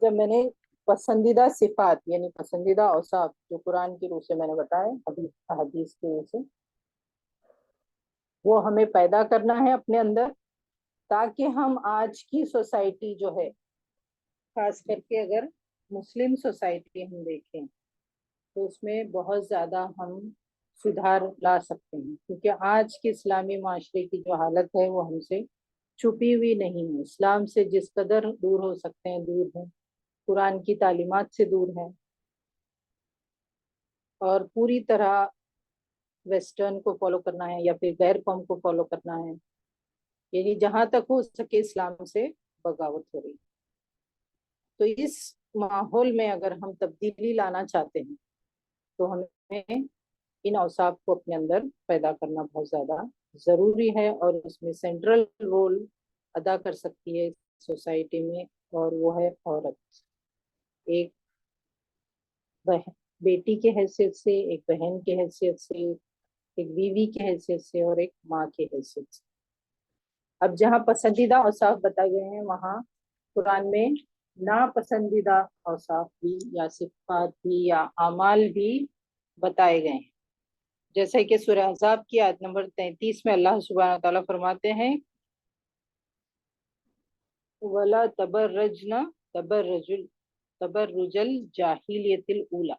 جب میں نے پسندیدہ صفات یعنی پسندیدہ اوصاف جو قرآن کی روح سے میں نے بتایا، ابھی حدیث کی روح سے، وہ ہمیں پیدا کرنا ہے اپنے اندر، تاکہ ہم آج کی سوسائٹی جو ہے، خاص کر کے اگر مسلم سوسائٹی ہم دیکھیں تو اس میں بہت زیادہ ہم سدھار لا سکتے ہیں. کیونکہ آج کے اسلامی معاشرے کی جو حالت ہے وہ ہم سے چھپی ہوئی نہیں ہے. اسلام سے جس قدر دور ہو سکتے ہیں دور ہیں، قرآن کی تعلیمات سے دور ہیں، اور پوری طرح ویسٹرن کو فالو کرنا ہے یا پھر غیر قوم کو فالو کرنا ہے. یعنی جہاں تک ہو سکے اسلام سے بغاوت ہو رہی. تو اس ماحول میں اگر ہم تبدیلی لانا چاہتے ہیں تو ہمیں ان اوصاف کو اپنے اندر پیدا کرنا بہت زیادہ ضروری ہے، اور اس میں سینٹرل رول ادا کر سکتی ہے سوسائٹی میں، اور وہ ہے عورت. ایک بیٹی کی حیثیت سے، ایک بہن کی حیثیت سے، ایک بیوی کی حیثیت سے، اور ایک ماں کی حیثیت سے. اب جہاں پسندیدہ اوصاف بتائے گئے ہیں وہاں قرآن میں ناپسندیدہ اوصاف بھی یا صفات بھی یا اعمال بھی بتائے گئے ہیں. جیسے کہ سورہ احزاب کی آیت نمبر 33 میں اللہ سبحانہ تعالیٰ فرماتے ہیں وَلَا تَبَرَّجْنَ تَبَرُّجَ الْجَاهِلِيَّةِ الْأُولَى.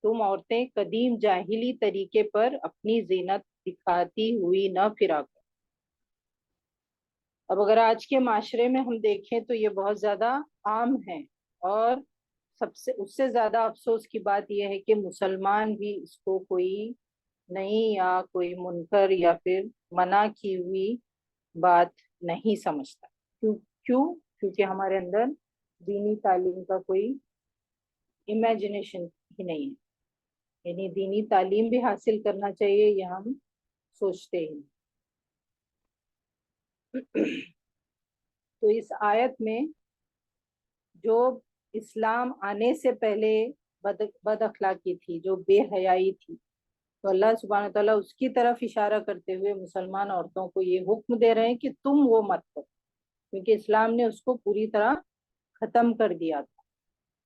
تم عورتیں قدیم جاہلی طریقے پر اپنی زینت دکھاتی ہوئی نہ پھرا کرو. اب اگر آج کے معاشرے میں ہم دیکھیں تو یہ بہت زیادہ عام ہے، اور اس سے زیادہ افسوس کی بات یہ ہے کہ مسلمان بھی اس کو کوئی نئی یا کوئی منکر یا پھر منع کی ہوئی بات نہیں سمجھتا. کیوں؟ کیونکہ ہمارے اندر دینی تعلیم کا کوئی امیجنیشن ہی نہیں ہے. یعنی دینی تعلیم بھی حاصل کرنا چاہیے یہ ہم سوچتے ہی. تو اس آیت میں جو اسلام آنے سے پہلے بد اخلاقی تھی، جو بے حیائی تھی، تو اللہ سبحانہ تعالیٰ اس کی طرف اشارہ کرتے ہوئے مسلمان عورتوں کو یہ حکم دے رہے ہیں کہ تم وہ مت کرو، کیونکہ اسلام نے اس کو پوری طرح ختم کر دیا تھا.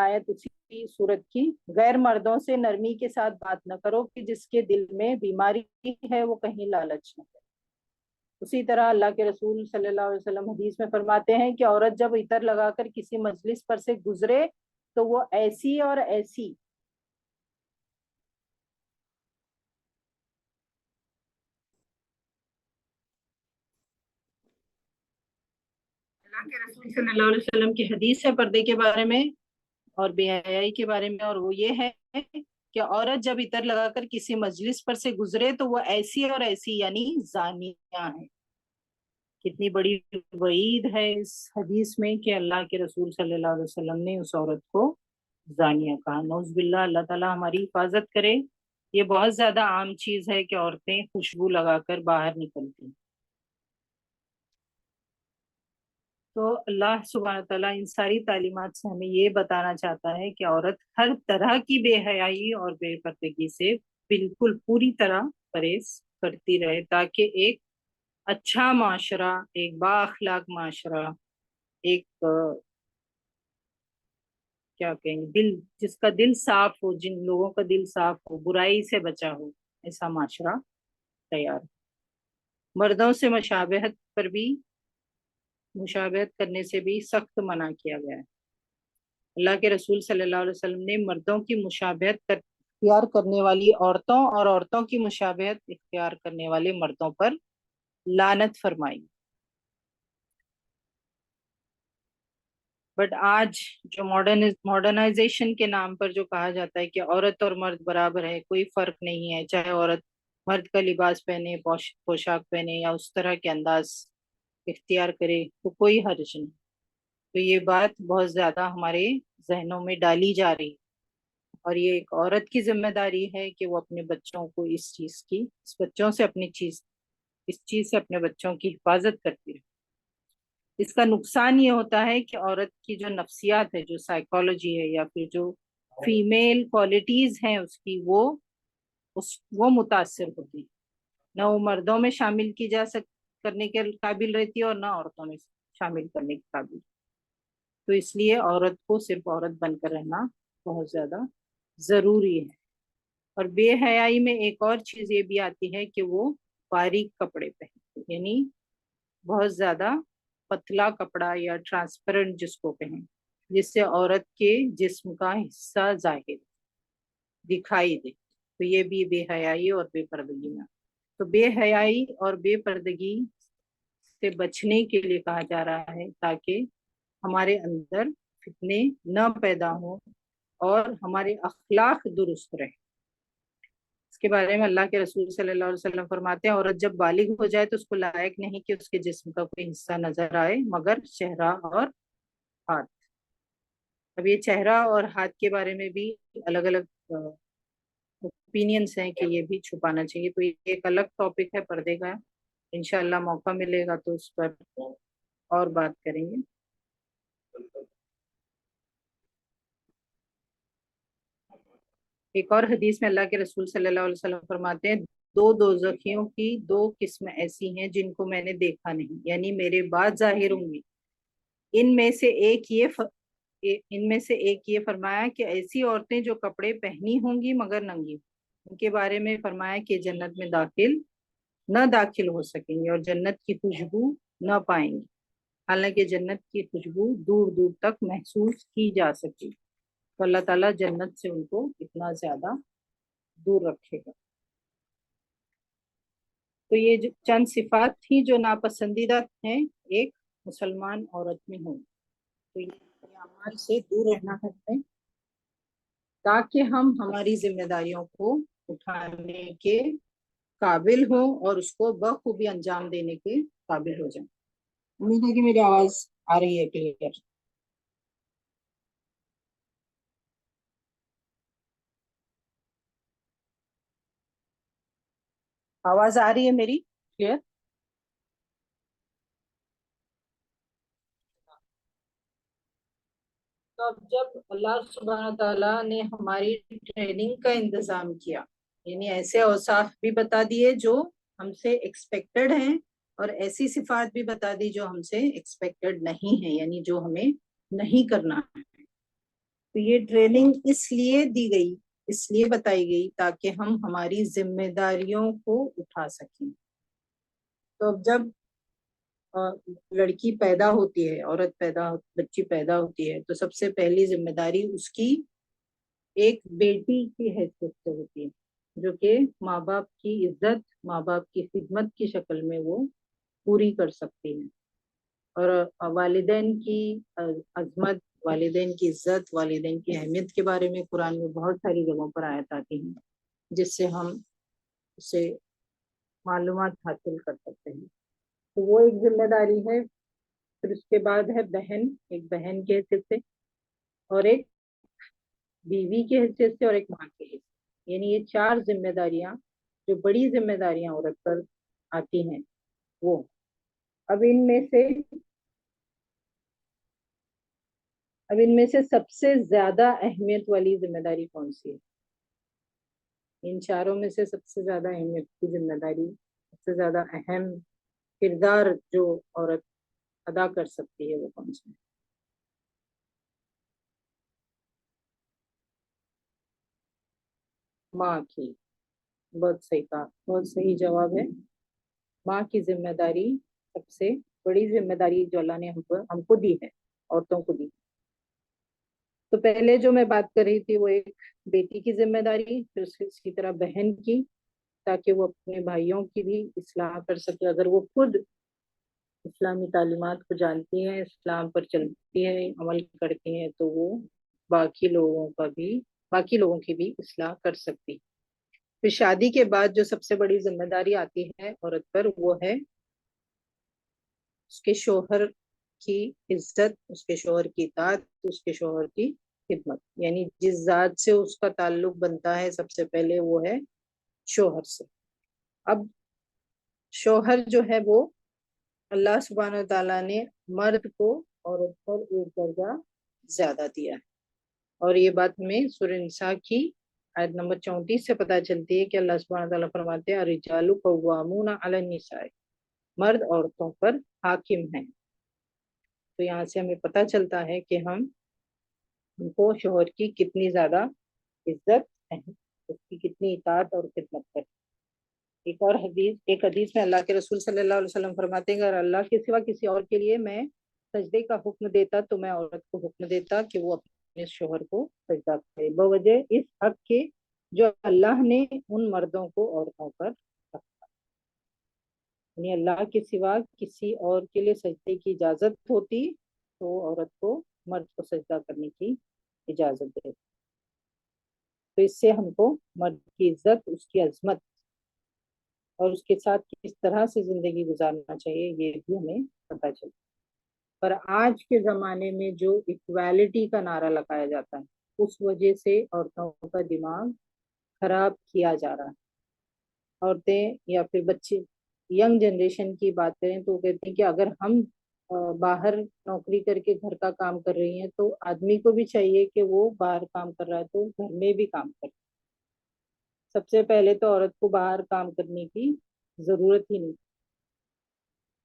آیت اسی صورت کی، غیر مردوں سے نرمی کے ساتھ بات نہ کرو کہ جس کے دل میں بیماری ہے وہ کہیں لالچ نہ کرے۔ اسی طرح اللہ کے رسول صلی اللہ علیہ وسلم حدیث میں فرماتے ہیں کہ عورت جب عطر لگا کر کسی مجلس پر سے گزرے تو وہ ایسی اور ایسی اللہ کے رسول صلی اللہ علیہ وسلم کی حدیث ہے پردے کے بارے میں اور بے حیائی کے بارے میں، اور وہ یہ ہے کہ عورت جب عطر لگا کر کسی مجلس پر سے گزرے تو وہ ایسی اور ایسی یعنی زانیہ ہے۔ کتنی بڑی وعید ہے اس حدیث میں کہ اللہ کے رسول صلی اللہ علیہ وسلم نے اس عورت کو زانیہ کہا۔ نعوذ باللہ، اللہ تعالیٰ ہماری حفاظت کرے۔ یہ بہت زیادہ عام چیز ہے کہ عورتیں خوشبو لگا کر باہر نکلتی ہیں۔ تو اللہ سبحانہ تعالیٰ ان ساری تعلیمات سے ہمیں یہ بتانا چاہتا ہے کہ عورت ہر طرح کی بے حیائی اور بے پردگی سے بالکل پوری طرح پرہیز کرتی رہے، تاکہ ایک اچھا معاشرہ، ایک با اخلاق معاشرہ، ایک کیا کہیں گے، دل جس کا دل صاف ہو، جن لوگوں کا دل صاف ہو، برائی سے بچا ہو، ایسا معاشرہ تیار ہو۔ مردوں سے مشابہت کرنے سے بھی سخت منع کیا گیا ہے۔ اللہ کے رسول صلی اللہ علیہ وسلم نے مردوں کی مشابہت اختیار کرنے والی عورتوں اور عورتوں کی مشابہت اختیار کرنے والے مردوں پر لعنت فرمائی۔ بٹ آج جو ماڈرنائزیشن کے نام پر جو کہا جاتا ہے کہ عورت اور مرد برابر ہے، کوئی فرق نہیں ہے، چاہے عورت مرد کا لباس پہنے، پوشاک پہنے یا اس طرح کے انداز اختیار کرے تو کوئی حرج نہیں، تو یہ بات بہت زیادہ ہمارے ذہنوں میں ڈالی جا رہی ہے، اور یہ ایک عورت کی ذمہ داری ہے کہ وہ اپنے بچوں کو اس چیز سے اپنے بچوں کی حفاظت کرتی رہے۔ اس کا نقصان یہ ہوتا ہے کہ عورت کی جو نفسیات ہے، جو سائیکالوجی ہے، یا پھر جو فیمیل کوالٹیز ہیں اس کی، وہ متاثر ہوتی ہے، نہ وہ مردوں میں شامل کی کرنے کے قابل رہتی ہے اور نہ عورتوں میں شامل کرنے کے قابل۔ تو اس لیے عورت کو صرف عورت بن کر رہنا بہت زیادہ ضروری ہے۔ اور بے حیائی میں ایک اور چیز یہ بھی آتی ہے کہ وہ باریک کپڑے پہنتے، یعنی بہت زیادہ پتلا کپڑا یا ٹرانسپیرنٹ جس کو کہیں، جس سے عورت کے جسم کا حصہ ظاہر دکھائی دے، تو یہ بھی بے حیائی اور بے پردگی میں۔ تو بے حیائی اور بے پردگی سے بچنے کے لیے کہا جا رہا ہے تاکہ ہمارے اندر فتنے نہ پیدا ہوں اور ہمارے اخلاق درست رہے۔ اس کے بارے میں اللہ کے رسول صلی اللہ علیہ وسلم فرماتے ہیں عورت جب بالغ ہو جائے تو اس کو لائق نہیں کہ اس کے جسم کا کوئی حصہ نظر آئے مگر چہرہ اور ہاتھ۔ اب یہ چہرہ اور ہاتھ کے بارے میں بھی الگ الگ اوپینینس ہیں کہ یہ بھی چھپانا چاہیے، تو یہ ایک الگ ٹاپک ہے پردے کا، انشاءاللہ موقع ملے گا تو اس پر اور بات کریں گے۔ ایک اور حدیث میں اللہ کے رسول صلی اللہ علیہ وسلم فرماتے ہیں دو دوزخیوں کی دو قسمیں ایسی ہیں جن کو میں نے دیکھا نہیں، یعنی میرے بعد ظاہر ہوں گی۔ ان میں سے ایک یہ فرمایا کہ ایسی عورتیں جو کپڑے پہنی ہوں گی مگر ننگی، ان کے بارے میں فرمایا کہ جنت میں داخل ہو سکیں گے اور جنت کی خوشبو نہ پائیں گی، حالانکہ جنت کی خوشبو دور دور تک محسوس کی جا سکتی، تو اللہ تعالیٰ جنت سے ان کو اتنا زیادہ دور رکھے گا۔ تو یہ جو چند صفات تھیں جو ناپسندیدہ ہیں ایک مسلمان عورت میں ہوں، تو یہ اعمال سے دور رہنا ہے تاکہ ہم ہماری ذمہ داریوں کو اٹھانے کے قابل ہوں اور اس کو بخوبی انجام دینے کے قابل ہو جائیں۔ امید ہے کہ میری آواز آ رہی ہے کلیئر۔ آواز آ رہی ہے میری کلیئر؟ تو اب جب اللہ سبحانہ تعالیٰ نے ہماری ٹریننگ کا انتظام کیا، یعنی ایسے اوصاف بھی بتا دیے جو ہم سے ایکسپیکٹڈ ہیں اور ایسی صفات بھی بتا دی جو ہم سے ایکسپیکٹڈ نہیں ہے، یعنی جو ہمیں نہیں کرنا ہے، تو یہ ٹریننگ اس لیے دی گئی، اس لیے بتائی گئی تاکہ ہم ہماری ذمہ داریوں کو اٹھا سکیں۔ تو اب جب لڑکی پیدا ہوتی ہے، بچی پیدا ہوتی ہے، تو سب سے پہلی ذمہ داری اس کی ایک بیٹی کی حیثیت سے ہوتی ہے، جو کہ ماں باپ کی عزت، ماں باپ کی خدمت کی شکل میں وہ پوری کر سکتی ہے۔ اور والدین کی عظمت، والدین کی عزت، والدین کی اہمیت کے بارے میں قرآن میں بہت ساری جگہوں پر آیات آتی ہیں، جس سے ہم اسے معلومات حاصل کر سکتے ہیں۔ تو وہ ایک ذمہ داری ہے۔ پھر اس کے بعد ہے بہن، ایک بہن کی حیثیت سے، اور ایک بیوی کی حیثیت سے، اور ایک ماں کی حیثیت سے۔ یعنی یہ 4 ذمہ داریاں، جو بڑی ذمہ داریاں عورت پر آتی ہیں، وہ اب ان میں سے سب سے زیادہ اہمیت والی ذمہ داری کون سی ہے؟ ان چاروں میں سے سب سے زیادہ اہمیت کی ذمہ داری، سب سے زیادہ اہم کردار جو عورت ادا کر سکتی ہے، وہ کون سی ہے؟ ماں کی۔ بہت صحیح کہا، بہت صحیح جواب ہے۔ ماں کی ذمہ داری سب سے بڑی ذمہ داری جو اللہ نے ہم کو دی ہے، عورتوں کو دی۔ تو پہلے جو میں بات کر رہی تھی وہ ایک بیٹی کی ذمہ داری، پھر اسی طرح بہن کی، تاکہ وہ اپنے بھائیوں کی بھی اصلاح کر سکے۔ اگر وہ خود اسلامی تعلیمات کو جانتی ہیں، اسلام پر چلتی ہیں، عمل کرتی ہیں، تو وہ باقی لوگوں کا بھی باقی لوگوں کی بھی اصلاح کر سکتی۔ پھر شادی کے بعد جو سب سے بڑی ذمہ داری آتی ہے عورت پر، وہ ہے اس کے شوہر کی عزت، اس کے شوہر کی اطاعت، اس کے شوہر کی خدمت۔ یعنی جس ذات سے اس کا تعلق بنتا ہے سب سے پہلے، وہ ہے شوہر سے۔ اب شوہر جو ہے وہ اللہ سبحانہ و تعالیٰ نے مرد کو عورت پر ایک درجہ زیادہ دیا ہے، اور یہ بات ہمیں سورہ نساء کی آیت نمبر 34 سے پتہ چلتی ہے کہ اللہ سبحانہ و تعالیٰ فرماتے ہیں الرجال قوامون علی النساء، مرد عورتوں پر حاکم ہیں۔ تو یہاں سے ہمیں پتہ چلتا ہے کہ ہم کو شوہر کی کتنی زیادہ عزت ہے، اس کی کتنی اطاعت اور خدمت کریں۔ ایک حدیث میں اللہ کے رسول صلی اللہ علیہ وسلم فرماتے ہیں کہ اگر اللہ کے سوا کسی اور کے لیے میں سجدے کا حکم دیتا تو میں عورت کو حکم دیتا کہ وہ اپنے شوہر کو سجدہ کرے، بوجہ اس حق کے جو اللہ نے ان مردوں کو عورتوں پر رکھا۔ یعنی اللہ کے سوا کسی اور کے لیے سجدے کی اجازت ہوتی تو عورت کو مرد کو سجدہ کرنے کی اجازت دیتی۔ تو اس سے ہم کو مرد کی عزت، اس کی عظمت اور اس کے ساتھ کس طرح سے زندگی گزارنا چاہیے، یہ بھی ہمیں پتہ چلتا۔ پر آج کے زمانے میں جو ایکویلٹی کا نعرہ لگایا جاتا ہے، اس وجہ سے عورتوں کا دماغ خراب کیا جا رہا ہے۔ عورتیں یا پھر بچے، ینگ جنریشن کی بات کریں تو وہ کہتے ہیں کہ اگر ہم باہر نوکری کر کے گھر کا کام کر رہی ہیں تو آدمی کو بھی چاہیے کہ وہ باہر کام کر رہا ہے تو گھر میں بھی کام کرے۔ سب سے پہلے تو عورت کو باہر کام کرنے کی ضرورت ہی نہیں،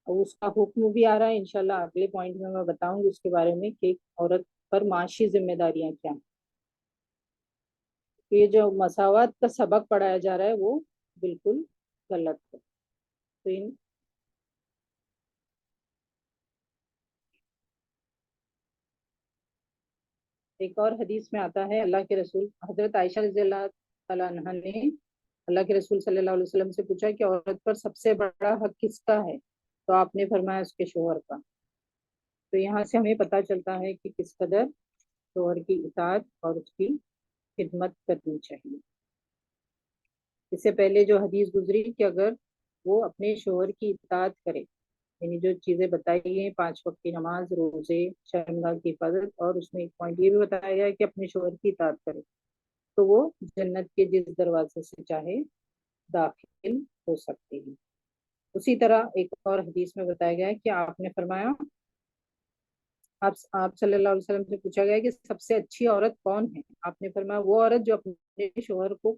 اور اس کا حکم بھی آ رہا ہے انشاءاللہ اگلے پوائنٹ میں بتاؤں گی اس کے بارے میں کہ عورت پر معاشی ذمہ داریاں کیا ہیں۔ یہ جو مساوات کا سبق پڑھایا جا رہا ہے وہ بالکل غلط ہے۔ تو ایک اور حدیث میں آتا ہے، اللہ کے رسول حضرت عائشہ رضی اللہ تعالیٰ عنہ نے اللہ کے رسول صلی اللہ علیہ وسلم سے پوچھا کہ عورت پر سب سے بڑا حق کس کا ہے؟ تو آپ نے فرمایا اس کے شوہر کا۔ تو یہاں سے ہمیں پتہ چلتا ہے کہ کس قدر شوہر کی اطاعت اور اس کی خدمت کرنی چاہیے۔ اس سے پہلے جو حدیث گزری کہ اگر وہ اپنے شوہر کی اطاعت کرے، یعنی جو چیزیں بتائی ہیں، 5 وقت کی نماز، روزے، شرمگاہ کی حفاظت، اور اس میں ایک پوائنٹ یہ بھی بتایا گیا ہے کہ اپنے شوہر کی اطاعت کرے، تو وہ جنت کے جس دروازے سے چاہے داخل ہو سکتے ہیں۔ اسی طرح ایک اور حدیث میں بتایا گیا ہے کہ آپ نے فرمایا، آپ صلی اللہ علیہ وسلم سے پوچھا گیا کہ سب سے اچھی عورت کون ہے؟ آپ نے فرمایا وہ عورت جو اپنے شوہر کو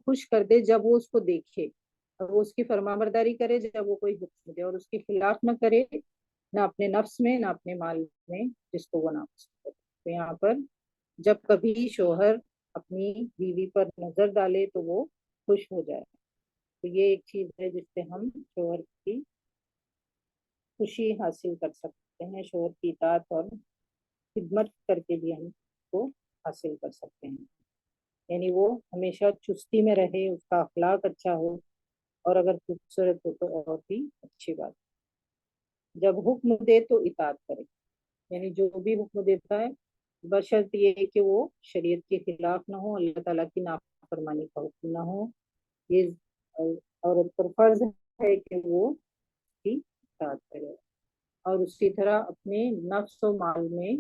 خوش کر دے جب وہ اس کو دیکھے، اور وہ اس کی فرمانبرداری کرے جب وہ کوئی حکم دے، اور اس کے خلاف نہ کرے، نہ اپنے نفس میں نہ اپنے مال میں، جس کو وہ ناپسند کرے۔ تو یہاں پر جب کبھی شوہر اپنی بیوی پر نظر ڈالے تو وہ خوش ہو جائے. تو یہ ایک چیز ہے جس سے ہم شوہر کی خوشی حاصل کر سکتے ہیں. شوہر کی اطاعت اور خدمت کر کے بھی ہم کو حاصل کر سکتے ہیں. یعنی وہ ہمیشہ چستی میں رہے، اس کا اخلاق اچھا ہو، اور اگر خوبصورت ہو تو اور بھی اچھی بات. جب حکم دے تو اطاعت کرے، یعنی جو بھی حکم دیتا ہے بشرط یہ ہے کہ وہ شریعت کے خلاف نہ ہو، اللہ تعالیٰ کی نافرمانی کا حکم نہ ہو. یہ عورت پر فرض ہے کہ وہ اس کی اطاعت کرے، اور اسی طرح اپنے نفس و مال میں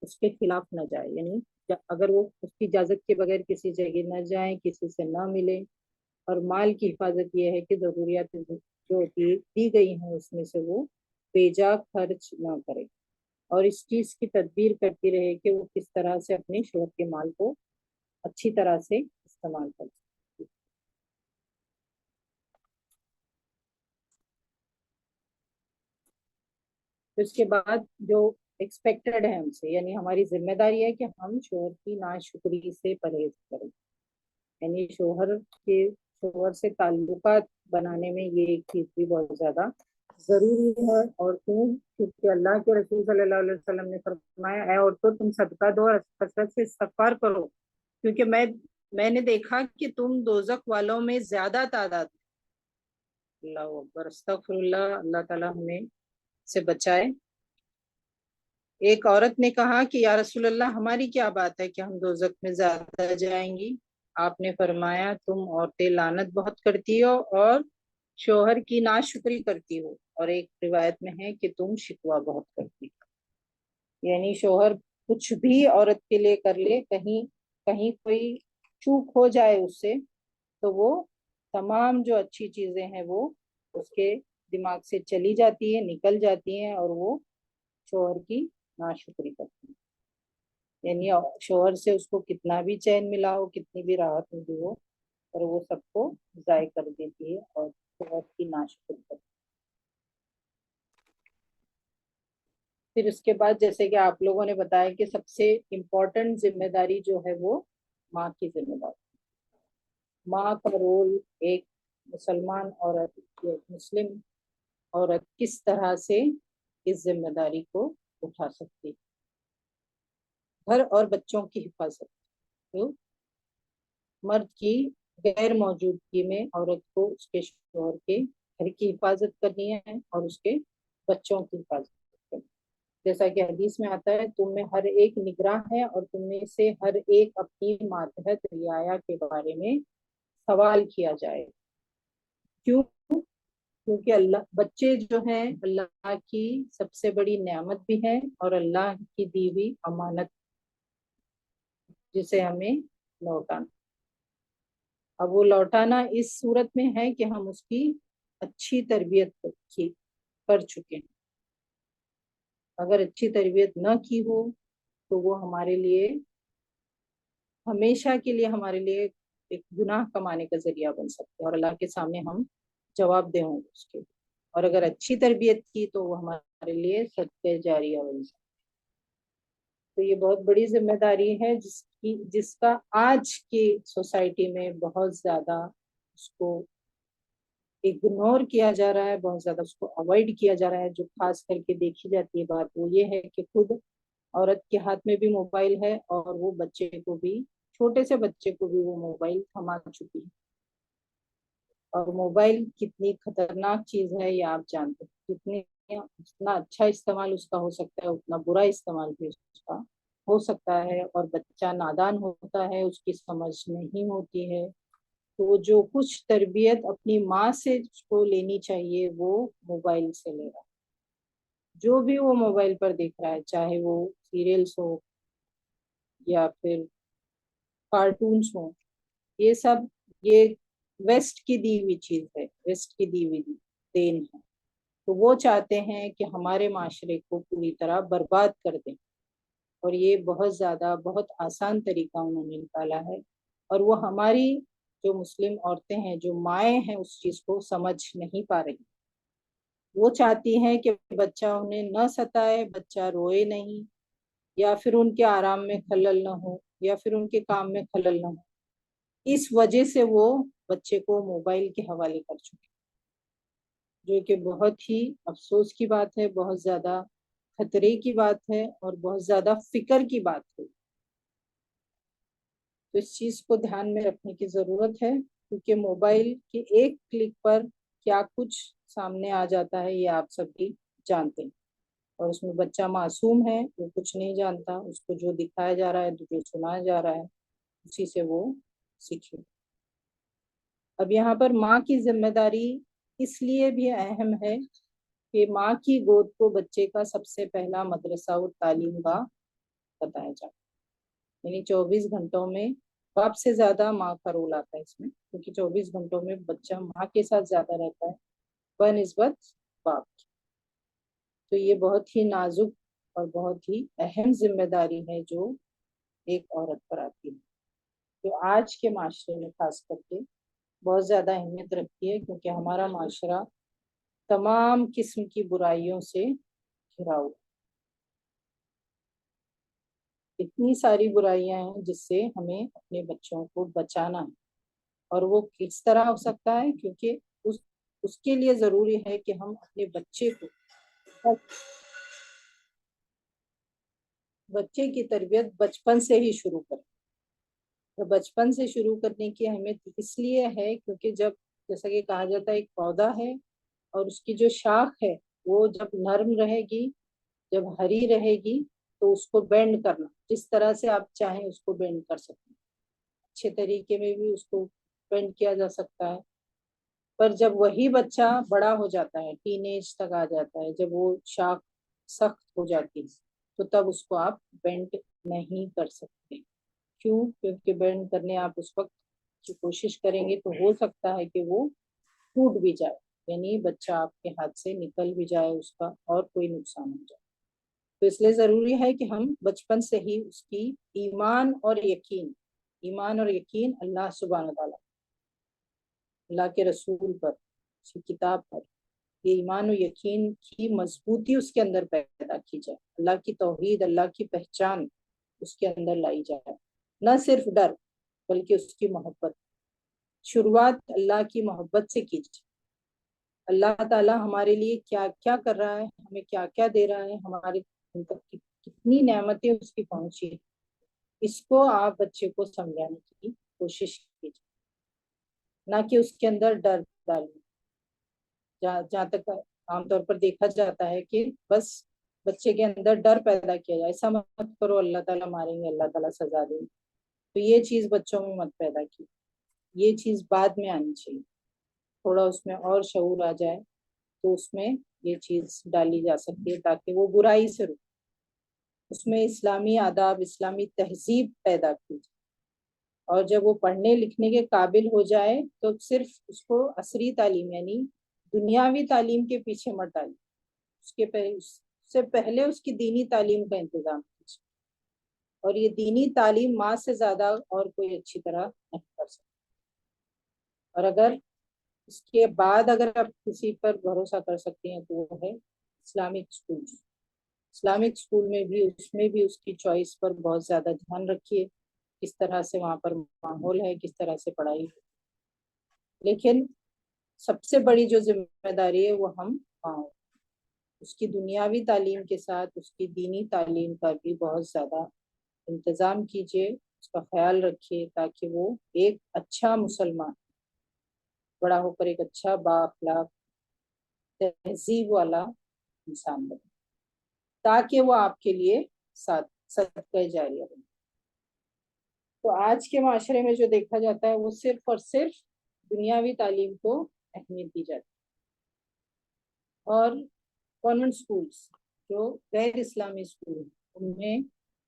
اس کے خلاف نہ جائے. یعنی اگر وہ اس کی اجازت کے بغیر کسی جگہ نہ جائیں، کسی سے نہ ملے. اور مال کی حفاظت یہ ہے کہ ضروریات جو دی گئی ہیں اس میں سے وہ بے جا خرچ نہ کرے، اور اس چیز کی تدبیر کرتی رہے کہ وہ کس طرح سے اپنے شوہر کے مال کو اچھی طرح سے استعمال کر سکے. تو اس کے بعد جو ایکسپیکٹڈ ہے ہم سے، یعنی ہماری ذمہ داری ہے کہ ہم شوہر کی ناشکری سے پرہیز کریں. یعنی شوہر سے تعلقات بنانے میں یہ ایک چیز بھی بہت زیادہ ضروری ہے. اور کیونکہ اللہ کے رسول صلی اللہ علیہ وسلم نے فرمایا، اے عورتوں تم صدقہ دو اور کثرت سے استغفار کرو، کیونکہ میں نے دیکھا کہ تم دوزخ والوں میں زیادہ تعداد. اللہ اکبر، استغفر اللہ، اللہ تعالیٰ ہمیں سے بچائے. ایک عورت نے کہا کہ یا رسول اللہ ہماری کیا بات ہے کہ ہم دوزخ میں زیادہ جائیں گی؟ آپ نے فرمایا تم عورتیں لعنت بہت کرتی ہو اور شوہر کی ناشکری کرتی ہو، اور ایک روایت میں ہے کہ تم شکوہ بہت کرتی ہو. یعنی شوہر کچھ بھی عورت کے لیے کر لے، کہیں کہیں کوئی چوک ہو جائے اس سے، تو وہ تمام جو اچھی چیزیں ہیں وہ اس کے دماغ سے چلی جاتی ہیں، نکل جاتی ہیں، اور وہ شوہر کی ناشکری کرتی ہیں. یعنی شوہر سے اس کو کتنا بھی چین ملا ہو، کتنی بھی راحت ملی ہو، اور وہ سب کو ضائع کر دیتی ہے اور شوہر کی ناشکری کرتی ہے. پھر اس کے بعد جیسے کہ آپ لوگوں نے بتایا کہ سب سے امپورٹنٹ ذمہ داری جو ہے وہ ماں کی ذمہ داری. ماں کا رول ایک مسلمان عورت، ایک مسلم عورت کس طرح سے اس ذمہ داری کو اٹھا سکتی. گھر اور بچوں کی حفاظت. تو مرد کی غیر موجودگی میں عورت کو اس کے شوہر کے گھر کی حفاظت کرنی ہے اور اس کے بچوں کی حفاظت کرنی ہے. جیسا کہ حدیث میں آتا ہے تم میں ہر ایک نگراں ہے، اور تم میں سے ہر ایک اپنی ماتحت رعایا کے بارے میں سوال کیا جائے. کیوں؟ کیونکہ اللہ بچے جو ہیں اللہ کی سب سے بڑی نعمت بھی ہے، اور اللہ کی دی ہوئی امانت جسے ہمیں لوٹانا. اب وہ لوٹانا اس صورت میں ہے کہ ہم اس کی اچھی تربیت کر چکے ہیں. اگر اچھی تربیت نہ کی ہو تو وہ ہمارے لیے ہمیشہ کے لیے ہمارے لیے ایک گناہ کمانے کا ذریعہ بن سکتے ہیں، اور اللہ کے سامنے ہم جواب دہ ہوں گے اس کے. اور اگر اچھی تربیت کی تو وہ ہمارے لیے صدقہ جاریہ بن سکتے. تو یہ بہت بڑی ذمہ داری ہے جس کا آج کی سوسائٹی میں بہت زیادہ اس کو اگنور کیا جا رہا ہے، بہت زیادہ اس کو اوائڈ کیا جا رہا ہے. جو خاص کر کے دیکھی جاتی ہے بات وہ یہ ہے کہ خود عورت کے ہاتھ میں بھی موبائل ہے، اور وہ بچے کو بھی، چھوٹے سے بچے کو بھی وہ موبائل تھما چکی ہے. اور موبائل کتنی خطرناک چیز ہے یہ آپ جانتے ہیں. جتنا اچھا استعمال اس کا ہو سکتا ہے اتنا برا استعمال بھی اس کا ہو سکتا ہے. اور بچہ نادان ہوتا ہے، اس کی سمجھ نہیں ہوتی ہے، تو جو کچھ تربیت اپنی ماں سے اس کو لینی چاہیے وہ موبائل سے لے رہا. جو بھی وہ موبائل پر دیکھ رہا ہے، چاہے وہ سیریلس ہو یا پھر کارٹونس ہوں، یہ سب یہ ویسٹ کی دی ہوئی چیز ہے، ویسٹ کی دی ہوئی دین ہے. تو وہ چاہتے ہیں کہ ہمارے معاشرے کو پوری طرح برباد کر دیں، اور یہ بہت زیادہ بہت آسان طریقہ انہوں نے نکالا ہے. اور وہ ہماری جو مسلم عورتیں ہیں، جو مائیں ہیں، اس چیز کو سمجھ نہیں پا رہی. وہ چاہتی ہیں کہ بچہ انہیں نہ ستائے، بچہ روئے نہیں، یا پھر ان کے آرام میں خلل نہ ہو یا پھر ان کے کام میں خلل نہ ہو، اس وجہ سے وہ بچے کو موبائل کے حوالے کر چکے، جو کہ بہت ہی افسوس کی بات ہے، بہت زیادہ خطرے کی بات ہے اور بہت زیادہ فکر کی بات ہے۔ تو اس چیز کو دھیان میں رکھنے کی ضرورت ہے، کیونکہ موبائل کے ایک کلک پر کیا کچھ سامنے آ جاتا ہے یہ آپ سب بھی جانتے ہیں، اور اس میں بچہ معصوم ہے، وہ کچھ نہیں جانتا، اس کو جو دکھایا جا رہا ہے، جو سنایا جا رہا ہے، اسی سے وہ سیکھے۔ اب یہاں پر ماں کی ذمہ داری اس لیے بھی اہم ہے کہ ماں کی گود کو بچے کا سب سے پہلا مدرسہ و تعلیم گاہ بتایا جائے، یعنی 24 گھنٹوں میں باپ سے زیادہ ماں کا رول آتا ہے اس میں، کیونکہ 24 گھنٹوں میں بچہ ماں کے ساتھ زیادہ رہتا ہے بنسبت باپ کی۔ تو یہ بہت ہی نازک اور بہت ہی اہم ذمہ داری ہے جو ایک عورت پر آتی ہے، جو آج کے معاشرے میں خاص کر کے بہت زیادہ اہمیت رکھتی ہے، کیونکہ ہمارا معاشرہ تمام قسم کی برائیوں سے گھرا ہوا، اتنی ساری برائیاں ہیں جس سے ہمیں اپنے بچوں کو بچانا ہے، اور وہ کس طرح ہو سکتا ہے، کیونکہ اس کے لیے ضروری ہے کہ ہم اپنے بچے کی تربیت بچپن سے ہی شروع کریں۔ تو بچپن سے شروع کرنے کی اہمیت اس لیے ہے کیونکہ جب، جیسا کہ کہا جاتا ہے، ایک پودا ہے اور اس کی جو شاخ ہے وہ جب نرم رہے گی، جب ہری رہے گی، تو اس کو بینڈ کرنا جس طرح سے آپ چاہیں اس کو بینڈ کر سکتے ہیں، اچھے طریقے میں بھی اس کو بینڈ کیا جا سکتا ہے۔ پر جب وہی بچہ بڑا ہو جاتا ہے، ٹین ایج تک آ جاتا ہے، جب وہ شاخ سخت ہو جاتی ہے، تو تب اس کو آپ بینڈ نہیں کر سکتے۔ کیوں؟ کیونکہ بینڈ کرنے آپ اس وقت کی کوشش کریں گے تو ہو سکتا ہے کہ وہ ٹوٹ بھی جائے، یعنی بچہ آپ کے ہاتھ سے نکل بھی جائے اس کا، اور کوئی نقصان ہو جائے۔ تو اس لیے ضروری ہے کہ ہم بچپن سے ہی اس کی ایمان اور یقین اللہ سبحانہ تعالیٰ، اللہ کے رسول پر، اس کی کتاب پر، یہ ایمان و یقین کی مضبوطی اس کے اندر پیدا کی جائے، اللہ کی توحید، اللہ کی پہچان اس کے اندر لائی جائے، نہ صرف ڈر بلکہ اس کی محبت۔ شروعات اللہ کی محبت سے کیجیے، اللہ تعالیٰ ہمارے لیے کیا کیا کر رہا ہے، ہمیں کیا کیا دے رہا ہے، ہمارے کتنی نعمتیں اس کی پہنچی، اس کو آپ بچے کو سمجھانے کی کوشش کیجیے، نہ کہ اس کے اندر ڈر ڈالیں۔ جہاں تک عام طور پر دیکھا جاتا ہے کہ بس بچے کے اندر ڈر پیدا کیا جائے، ایسا مت کرو، اللہ تعالیٰ ماریں گے، اللہ تعالیٰ سزا دیں گے، تو یہ چیز بچوں میں مت پیدا کی، یہ چیز بعد میں آنی چاہیے، تھوڑا اس میں اور شعور آ جائے تو اس میں یہ چیز ڈالی جا سکتی ہے تاکہ وہ برائی سے رکے، اس میں اسلامی آداب، اسلامی تہذیب پیدا کی جائے، اور جب وہ پڑھنے لکھنے کے قابل ہو جائے تو صرف اس کو عصری تعلیم یعنی دنیاوی تعلیم کے پیچھے مت ڈالی، اس سے پہلے اس کی دینی تعلیم کا انتظام کیجیے، اور یہ دینی تعلیم ماں سے زیادہ اور کوئی اچھی طرح نہیں کر سکتا۔ اور اگر اس کے بعد اگر آپ کسی پر بھروسہ کر سکتے ہیں تو وہ ہے اسلامک اسکول۔ اسلامک اسکول میں بھی، اس میں بھی اس کی چوائس پر بہت زیادہ دھیان رکھیے، کس طرح سے وہاں پر ماحول ہے، کس طرح سے پڑھائی ہے، لیکن سب سے بڑی جو ذمہ داری ہے وہ ہم ماں، اس کی دنیاوی تعلیم کے ساتھ اس کی دینی تعلیم کا بھی بہت زیادہ انتظام کیجیے، اس کا خیال رکھیے تاکہ وہ ایک اچھا مسلمان، بڑا ہو کر ایک اچھا با اخلاق تہذیب والا انسان بنے، تاکہ وہ آپ کے لیے صدقہ جاریہ بنے۔ تو آج کے معاشرے میں جو دیکھا جاتا ہے وہ صرف اور صرف دنیاوی تعلیم کو اہمیت دی جاتی ہے، اور کانوینٹ اسکولس جو غیر اسلامی اسکول ہیں ان میں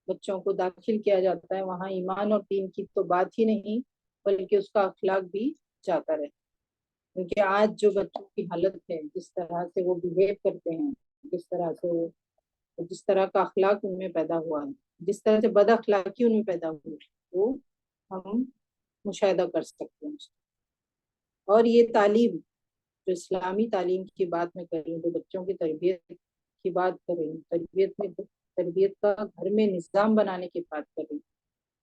بچوں کو داخل کیا جاتا ہے، وہاں ایمان اور دین کی تو بات ہی نہیں بلکہ اس کا اخلاق بھی جاتا رہتا ہے، کیونکہ آج جو بچوں کی حالت ہے، جس طرح سے وہ بہیو کرتے ہیں، جس طرح کا اخلاق ان میں پیدا ہوا ہے، جس طرح سے بد اخلاقی ان میں پیدا ہوئی، وہ ہم مشاہدہ کر سکتے ہیں۔ اور یہ تعلیم جو اسلامی تعلیم کی بات میں کر رہی ہوں، جو بچوں کی تربیت کی بات کر رہی ہوں، تربیت کا گھر میں نظام بنانے کی بات کر رہی ہوں،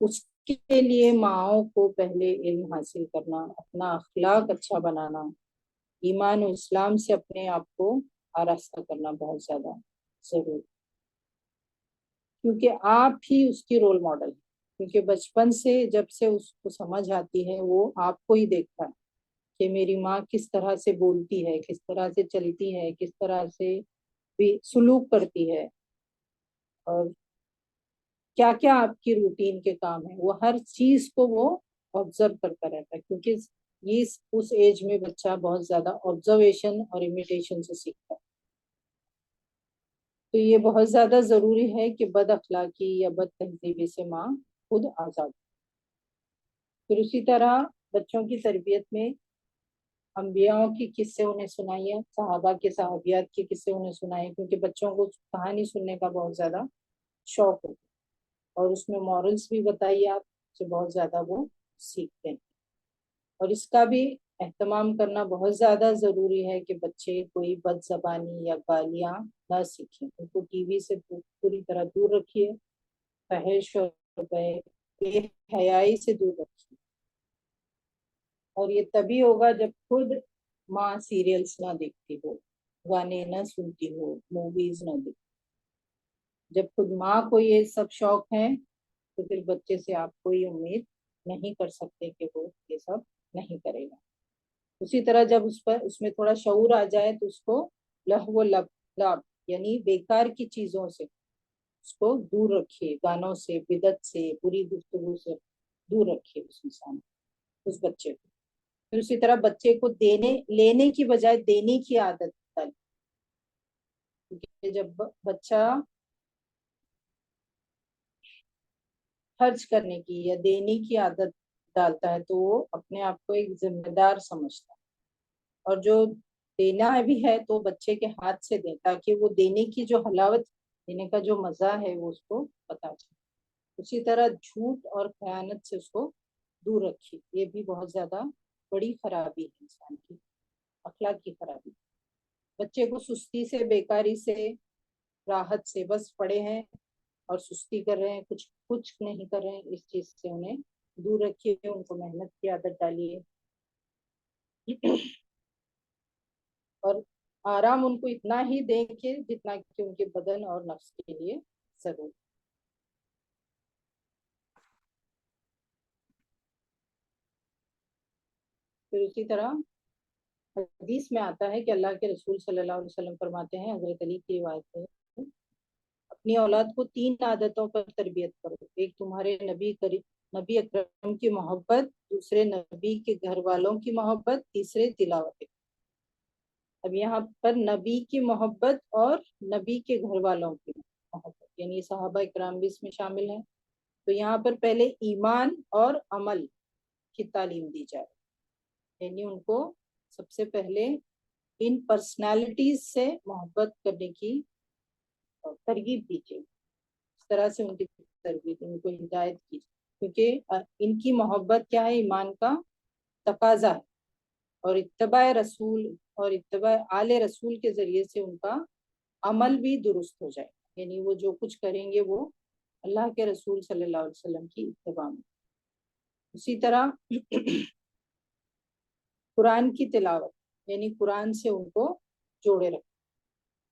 اس کے لیے ماؤں کو پہلے علم حاصل کرنا، اپنا اخلاق اچھا بنانا، ایمان و اسلام سے اپنے آپ کو آراستہ کرنا بہت زیادہ ضروری، کیونکہ آپ ہی اس کی رول ماڈل ہے، کیونکہ بچپن سے جب سے اس کو سمجھ آتی ہے وہ آپ کو ہی دیکھتا ہے کہ میری ماں کس طرح سے بولتی ہے، کس طرح سے چلتی ہے، کس طرح سے بھی سلوک کرتی ہے، اور کیا کیا آپ کی روٹین کے کام ہیں، وہ ہر چیز کو وہ آبزرو کرتا رہتا ہے، کیونکہ یہ اس ایج میں بچہ بہت زیادہ آبزرویشن اور امیٹیشن سے سیکھتا ہے۔ تو یہ بہت زیادہ ضروری ہے کہ بد اخلاقی یا بد تہذیبی سے ماں خود آزاد۔ پھر اسی طرح بچوں کی تربیت میں انبیاءوں کی قصے انہیں سنائیے، صحابہ کے صحابیات کے قصے انہیں سنائیے، کیونکہ بچوں کو کہانی سننے کا بہت زیادہ شوق ہوتا ہے، اور اس میں مورلس بھی بتائیے آپ سے بہت زیادہ وہ سیکھتے ہیں۔ اور اس کا بھی اہتمام کرنا بہت زیادہ ضروری ہے کہ بچے کوئی بد زبانی یا گالیاں نہ سیکھیں، ان کو ٹی وی سے پوری طرح دور رکھیے، فحش اور بے حیائی سے دور رکھیے، اور یہ تبھی ہوگا جب خود ماں سیریلز نہ دیکھتی ہو، گانے نہ سنتی ہو، موویز نہ دیکھتی۔ جب خود ماں کو یہ سب شوق ہے تو پھر بچے سے آپ کوئی امید نہیں کر سکتے کہ وہ یہ سب نہیں کرے گا۔ اسی طرح جب اس میں تھوڑا شعور آ جائے تو اس کو لہو و لعب یعنی بیکار کی چیزوں سے اس کو دور رکھیے، گانوں سے، بدعت سے، بری گفتگو سے دور رکھیے اس انسان کو، اس بچے کو۔ پھر اسی طرح بچے کو لینے کی بجائے دینے کی عادت ڈالیں، کیونکہ جب بچہ خرچ کرنے کی یا دینے کی عادت ڈالتا ہے تو وہ اپنے آپ کو ایک ذمہ دار سمجھتا ہے، اور جو دینا بھی ہے تو بچے کے ہاتھ سے دیں تاکہ وہ دینے کی جو حلاوت، دینے کا جو مزہ ہے وہ اس کو پتا چلے۔ اسی طرح جھوٹ اور خیانت سے اس کو دور رکھیے، یہ بھی بہت زیادہ بڑی خرابی ہے انسان کی، اخلاق کی خرابی۔ بچے کو سستی سے، بیکاری سے، راحت سے، بس پڑے ہیں اور سستی کر رہے ہیں، کچھ نہیں کر رہے ہیں، اس چیز سے انہیں دور رکھیے، ان کو محنت کی عادت ڈالیے، اور آرام ان کو اتنا ہی دیں کہ جتنا کہ ان کے بدن اور نفس کے لیے ضرور۔ پھر اسی طرح حدیث میں آتا ہے کہ اللہ کے رسول صلی اللہ علیہ وسلم فرماتے ہیں، حضرت علی کی روایت ہے، اپنی اولاد کو 3 عادتوں پر تربیت کرو، ایک تمہارے نبی اکرم کی محبت، دوسرے نبی کے گھر والوں کی محبت، تیسرے تلاوت۔ اب یہاں پر نبی کی محبت اور نبی کے گھر والوں کی محبت یعنی صحابہ اکرام بھی اس میں شامل ہیں، تو یہاں پر پہلے ایمان اور عمل کی تعلیم دی جائے، یعنی ان کو سب سے پہلے ان پرسنالٹیز سے محبت کرنے کی ترغیب دیجیے، اس طرح سے ان کی تربیت، ان کو ہدایت کیجیے، کیونکہ ان کی محبت کیا ہے، ایمان کا تقاضا ہے، اور اتباع رسول اور اتباع آل رسول کے ذریعے سے ان کا عمل بھی درست ہو جائے، یعنی وہ جو کچھ کریں گے وہ اللہ کے رسول صلی اللہ علیہ وسلم کی اتباع میں۔ اسی طرح قرآن کی تلاوت، یعنی قرآن سے ان کو جوڑے رکھو،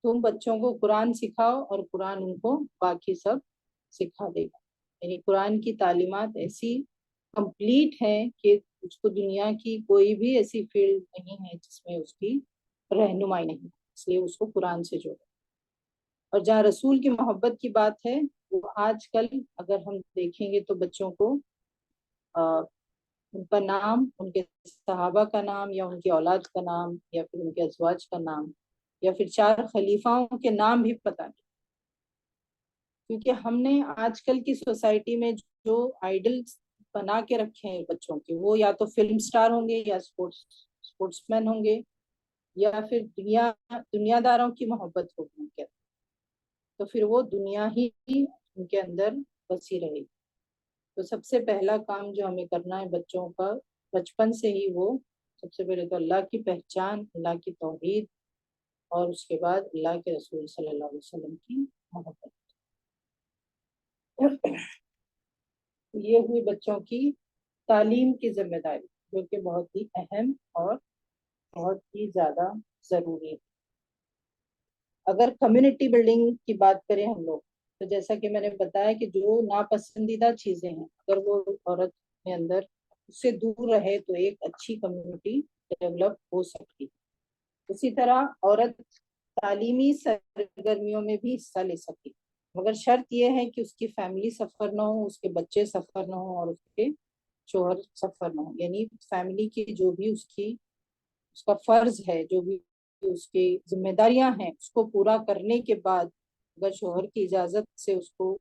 تم بچوں کو قرآن سکھاؤ اور قرآن ان کو باقی سب سکھا دے گا، یعنی قرآن کی تعلیمات ایسی کمپلیٹ ہے کہ اس کو دنیا کی کوئی بھی ایسی فیلڈ نہیں ہے جس میں اس کی رہنمائی نہیں، اس لیے اس کو قرآن سے جوڑے۔ اور جہاں رسول کی محبت کی بات ہے، وہ آج کل اگر ہم دیکھیں گے تو بچوں کو ان کا نام، ان کے صحابہ کا نام، یا ان کی اولاد کا نام، یا پھر ان کے ازواج کا نام، یا پھر 4 خلیفاؤں کے نام بھی پتہ نہیں، کیونکہ ہم نے آج کل کی سوسائٹی میں جو آئیڈلس بنا کے رکھے ہیں بچوں کے، وہ یا تو فلم سٹار ہوں گے، یا اسپورٹس مین ہوں گے، یا پھر دنیا داروں کی محبت ہوگی ان کے، تو پھر وہ دنیا ہی ان کے اندر بسی رہے گی۔ تو سب سے پہلا کام جو ہمیں کرنا ہے بچوں کا، بچپن سے ہی وہ سب سے پہلے تو اللہ کی پہچان، اللہ کی توحید، اور اس کے بعد اللہ کے رسول صلی اللہ علیہ وسلم کی محبت۔ یہ ہوئی بچوں کی تعلیم کی ذمہ داری، جو کہ بہت ہی اہم اور بہت ہی زیادہ ضروری ہے۔ اگر کمیونٹی بلڈنگ کی بات کریں ہم لوگ، تو جیسا کہ میں نے بتایا کہ جو ناپسندیدہ چیزیں ہیں اگر وہ عورت کے اندر اس سے دور رہے تو ایک اچھی کمیونٹی ڈیولپ ہو سکتی۔ اسی طرح عورت تعلیمی سرگرمیوں میں بھی حصہ لے سکتی، مگر شرط یہ ہے کہ اس کی فیملی سفر نہ ہو، اس کے بچے سفر نہ ہو اور اس کے شوہر سفر نہ ہو، یعنی فیملی کی جو بھی اس کا فرض ہے، جو بھی اس کی ذمہ داریاں ہیں، اس کو پورا کرنے کے بعد اگر شوہر کی اجازت سے اس کو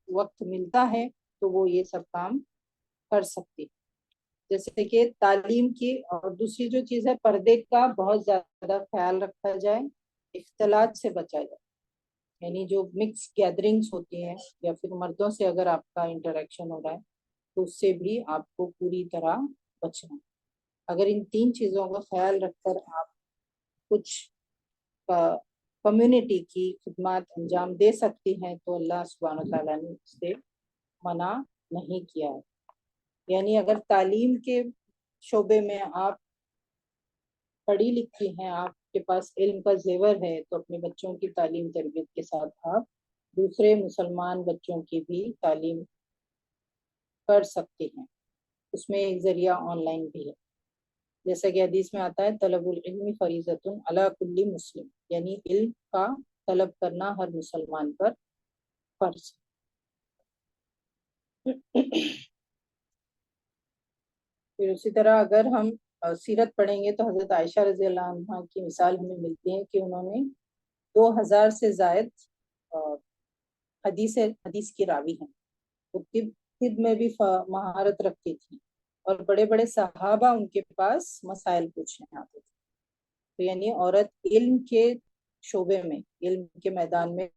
وقت ملتا ہے تو وہ یہ سب کام کر سکتی۔ جیسے کہ تعلیم کی، اور دوسری جو چیز ہے پردے کا بہت زیادہ خیال رکھا جائے، اختلاط سے بچا جائے، یعنی جو مکس گیدرنگس ہوتی ہیں یا پھر مردوں سے اگر آپ کا انٹریکشن ہو رہا ہے تو اس سے بھی آپ کو پوری طرح بچنا۔ اگر ان تین چیزوں کا خیال رکھ کر آپ کچھ کمیونٹی کی خدمات انجام دے سکتی ہیں تو اللہ سبحانہ وتعالیٰ نے اس سے منع نہیں کیا ہے۔ یعنی اگر تعلیم کے شعبے میں آپ پڑھی لکھی ہیں، آپ کے پاس علم کا زیور ہے، تو اپنے بچوں کی تعلیم تربیت کے ساتھ آپ دوسرے مسلمان بچوں کی بھی تعلیم کر سکتے ہیں۔ اس میں ایک ذریعہ آن لائن بھی ہے، جیسا کہ حدیث میں آتا ہے طلب العلم فریضۃ علی کل مسلم، یعنی علم کا طلب کرنا ہر مسلمان پر فرض۔ پھر اسی طرح اگر ہم سیرت پڑھیں گے تو حضرت عائشہ رضی اللہ عنہ کی مثال ہمیں ملتی ہے کہ انہوں نے 2000 سے زائد حدیث کی راوی ہیں، وہ طب میں بھی مہارت رکھتی تھی، اور بڑے بڑے صحابہ ان کے پاس مسائل پوچھنے آتے تھے۔ تو یعنی عورت علم کے شعبے میں، علم کے میدان میں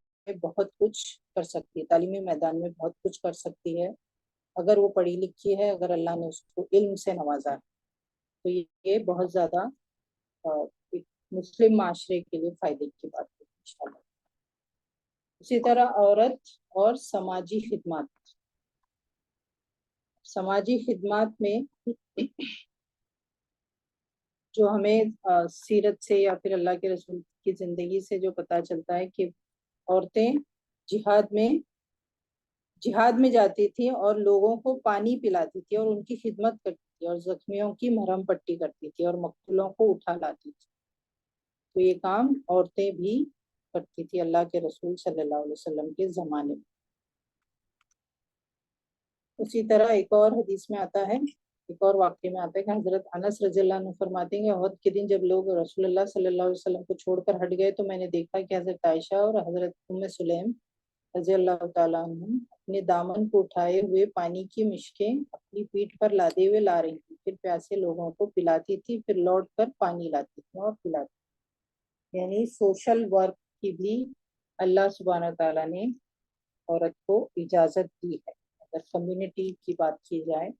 بہت کچھ کر سکتی ہے، تعلیمی میدان میں بہت کچھ کر سکتی ہے اگر وہ پڑھی لکھی ہے، اگر اللہ نے اس کو علم سے نوازا ہے تو یہ بہت زیادہ ایک مسلم معاشرے کے لیے فائدے کی بات ہے انشاءاللہ۔ اسی طرح عورت اور سماجی خدمات میں جو ہمیں سیرت سے یا پھر اللہ کے رسول کی زندگی سے جو پتہ چلتا ہے کہ عورتیں جہاد میں جاتی تھی اور لوگوں کو پانی پلاتی تھی اور ان کی خدمت کرتی تھی اور زخمیوں کی مرہم پٹی کرتی تھی اور مقتولوں کو اٹھا لاتی تھی۔ تو یہ کام عورتیں بھی کرتی تھی اللہ کے رسول صلی اللہ علیہ وسلم کے زمانے میں۔ اسی طرح ایک اور حدیث میں آتا ہے، ایک اور واقعے میں آتا ہے کہ حضرت انس رضی اللہ عنہ فرماتے ہیں کہ احد کے دن جب لوگ رسول اللہ صلی اللہ علیہ وسلم کو چھوڑ کر ہٹ گئے تو میں نے دیکھا کہ حضرت عائشہ اور حضرت ام سلیم رضی اللہ تعالیٰ عنہ اپنے دامن کو اٹھائے ہوئے پانی کی مشکیں اپنی پیٹھ پر لادے ہوئے لا رہی تھی، پھر پیاسے لوگوں کو پلاتی تھی، پھر لوٹ کر پانی لاتی تھی اور پلاتی تھی۔ یعنی سوشل ورک کی بھی اللہ سبحانہ تعالیٰ نے عورت کو اجازت دی ہے۔ اگر کمیونٹی کی بات کی جائے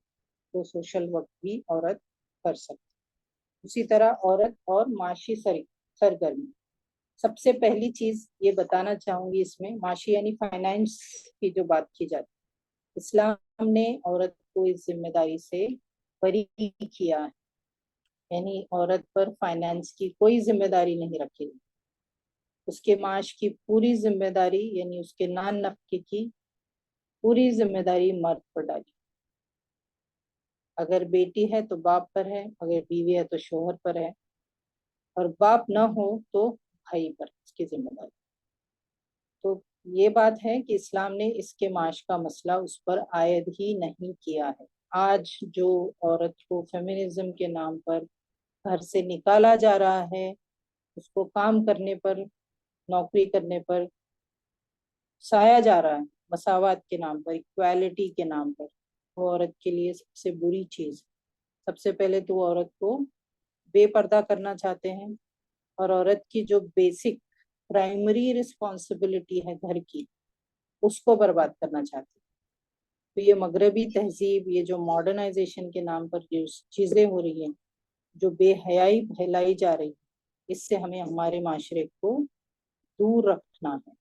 تو سوشل ورک بھی عورت کر سکتی۔ اسی طرح عورت اور معاشی سرگرمی، سب سے پہلی چیز یہ بتانا چاہوں گی اس میں معاشی یعنی فائنانس کی جو بات کی جاتی ہے، اسلام نے عورت کو اس ذمہ داری سے بری کیا ہے، یعنی عورت پر فائنانس کی کوئی ذمہ داری نہیں رکھی گئی، اس کے معاش کی پوری ذمہ داری یعنی اس کے نان نفقے کی پوری ذمہ داری مرد پر ڈالی۔ اگر بیٹی ہے تو باپ پر ہے، اگر بیوی ہے تو شوہر پر ہے، اور باپ نہ ہو تو بھائی پر اس کی ذمہ داری۔ تو یہ بات ہے کہ اسلام نے اس کے معاش کا مسئلہ اس پر عائد ہی نہیں کیا ہے۔ آج جو عورت کو فیمنزم کے نام پر گھر سے نکالا جا رہا ہے، اس کو کام کرنے پر، نوکری کرنے پر سایا جا رہا ہے، مساوات کے نام پر، ایکوالٹی کے نام پر، وہ عورت کے لیے سب سے بری چیز۔ سب سے پہلے تو وہ عورت کو بے پردہ کرنا چاہتے ہیں، اور عورت کی جو بیسک پرائمری رسپانسبلٹی ہے گھر کی، اس کو برباد کرنا چاہتے ہیں۔ تو یہ مغربی تہذیب، یہ جو ماڈرنائزیشن کے نام پر جو چیزیں ہو رہی ہیں، جو بے حیائی پھیلائی جا رہی ہے، اس سے ہمیں ہمارے معاشرے کو دور رکھنا ہے،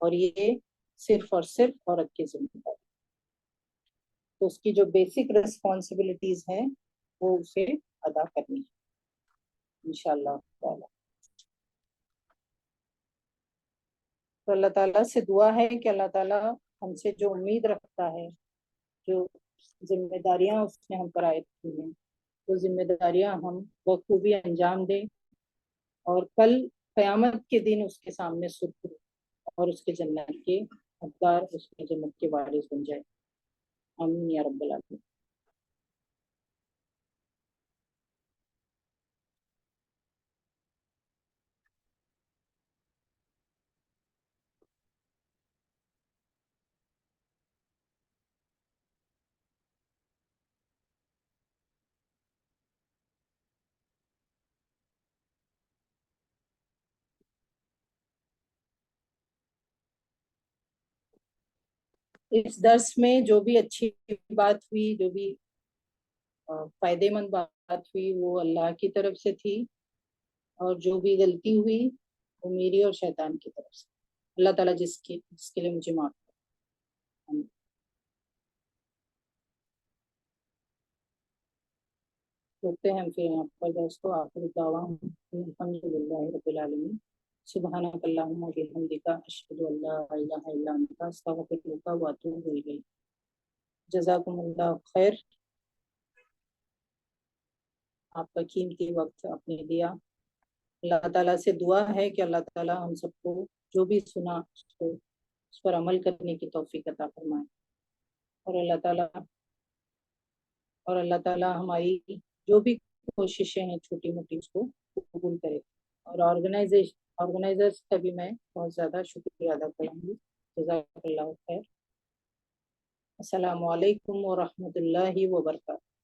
اور یہ صرف اور صرف عورت کی ذمہ داری. تو اس کی جو بیسک ریسپانسبلٹیز ہیں وہ اسے ادا کرنی ہے انشاءاللہ تعالی. تو اللہ تعالیٰ سے دعا ہے کہ اللہ تعالیٰ ہم سے جو امید رکھتا ہے، جو ذمہ داریاں اس نے ہم پر عائد کی ہیں، وہ ذمہ داریاں ہم بخوبی انجام دیں اور کل قیامت کے دن اس کے سامنے سرخ اور اس کے جنت کے حقدار، اس کے جنت کے وارث بن جائے. آمین یا رب العالمین. اس درس میں جو بھی اچھی بات ہوئی، جو بھی فائدے مند بات ہوئی، وہ اللہ کی طرف سے تھی، اور جو بھی غلطی ہوئی وہ میری اور شیطان کی طرف سے. اللہ تعالیٰ جس کے لیے مجھے معاف کرے. کرتے ہیں پھر آپ کا درس کو. آخر دعوانا الحمدللہ رب العالمین. سبحانک اللہم و بحمدک، اشہد ان لا الہ الا انت، استغفرک و اتوب الیک. جزاکم اللہ خیر. آپ کا قیمتی وقت آپ نے دیا. اللہ تعالیٰ سے دعا ہے کہ اللہ تعالیٰ ہم سب کو جو بھی سنا اس پر عمل کرنے کی توفیق عطا فرمائے. اور اللہ تعالیٰ ہماری جو بھی کوششیں ہیں چھوٹی موٹی اس کو قبول کرے. اور آرگنائزرز کا بھی میں بہت زیادہ شکریہ ادا کروں گی. جزاک اللہ خیر. السلام علیکم ورحمۃ اللہ وبرکاتہ.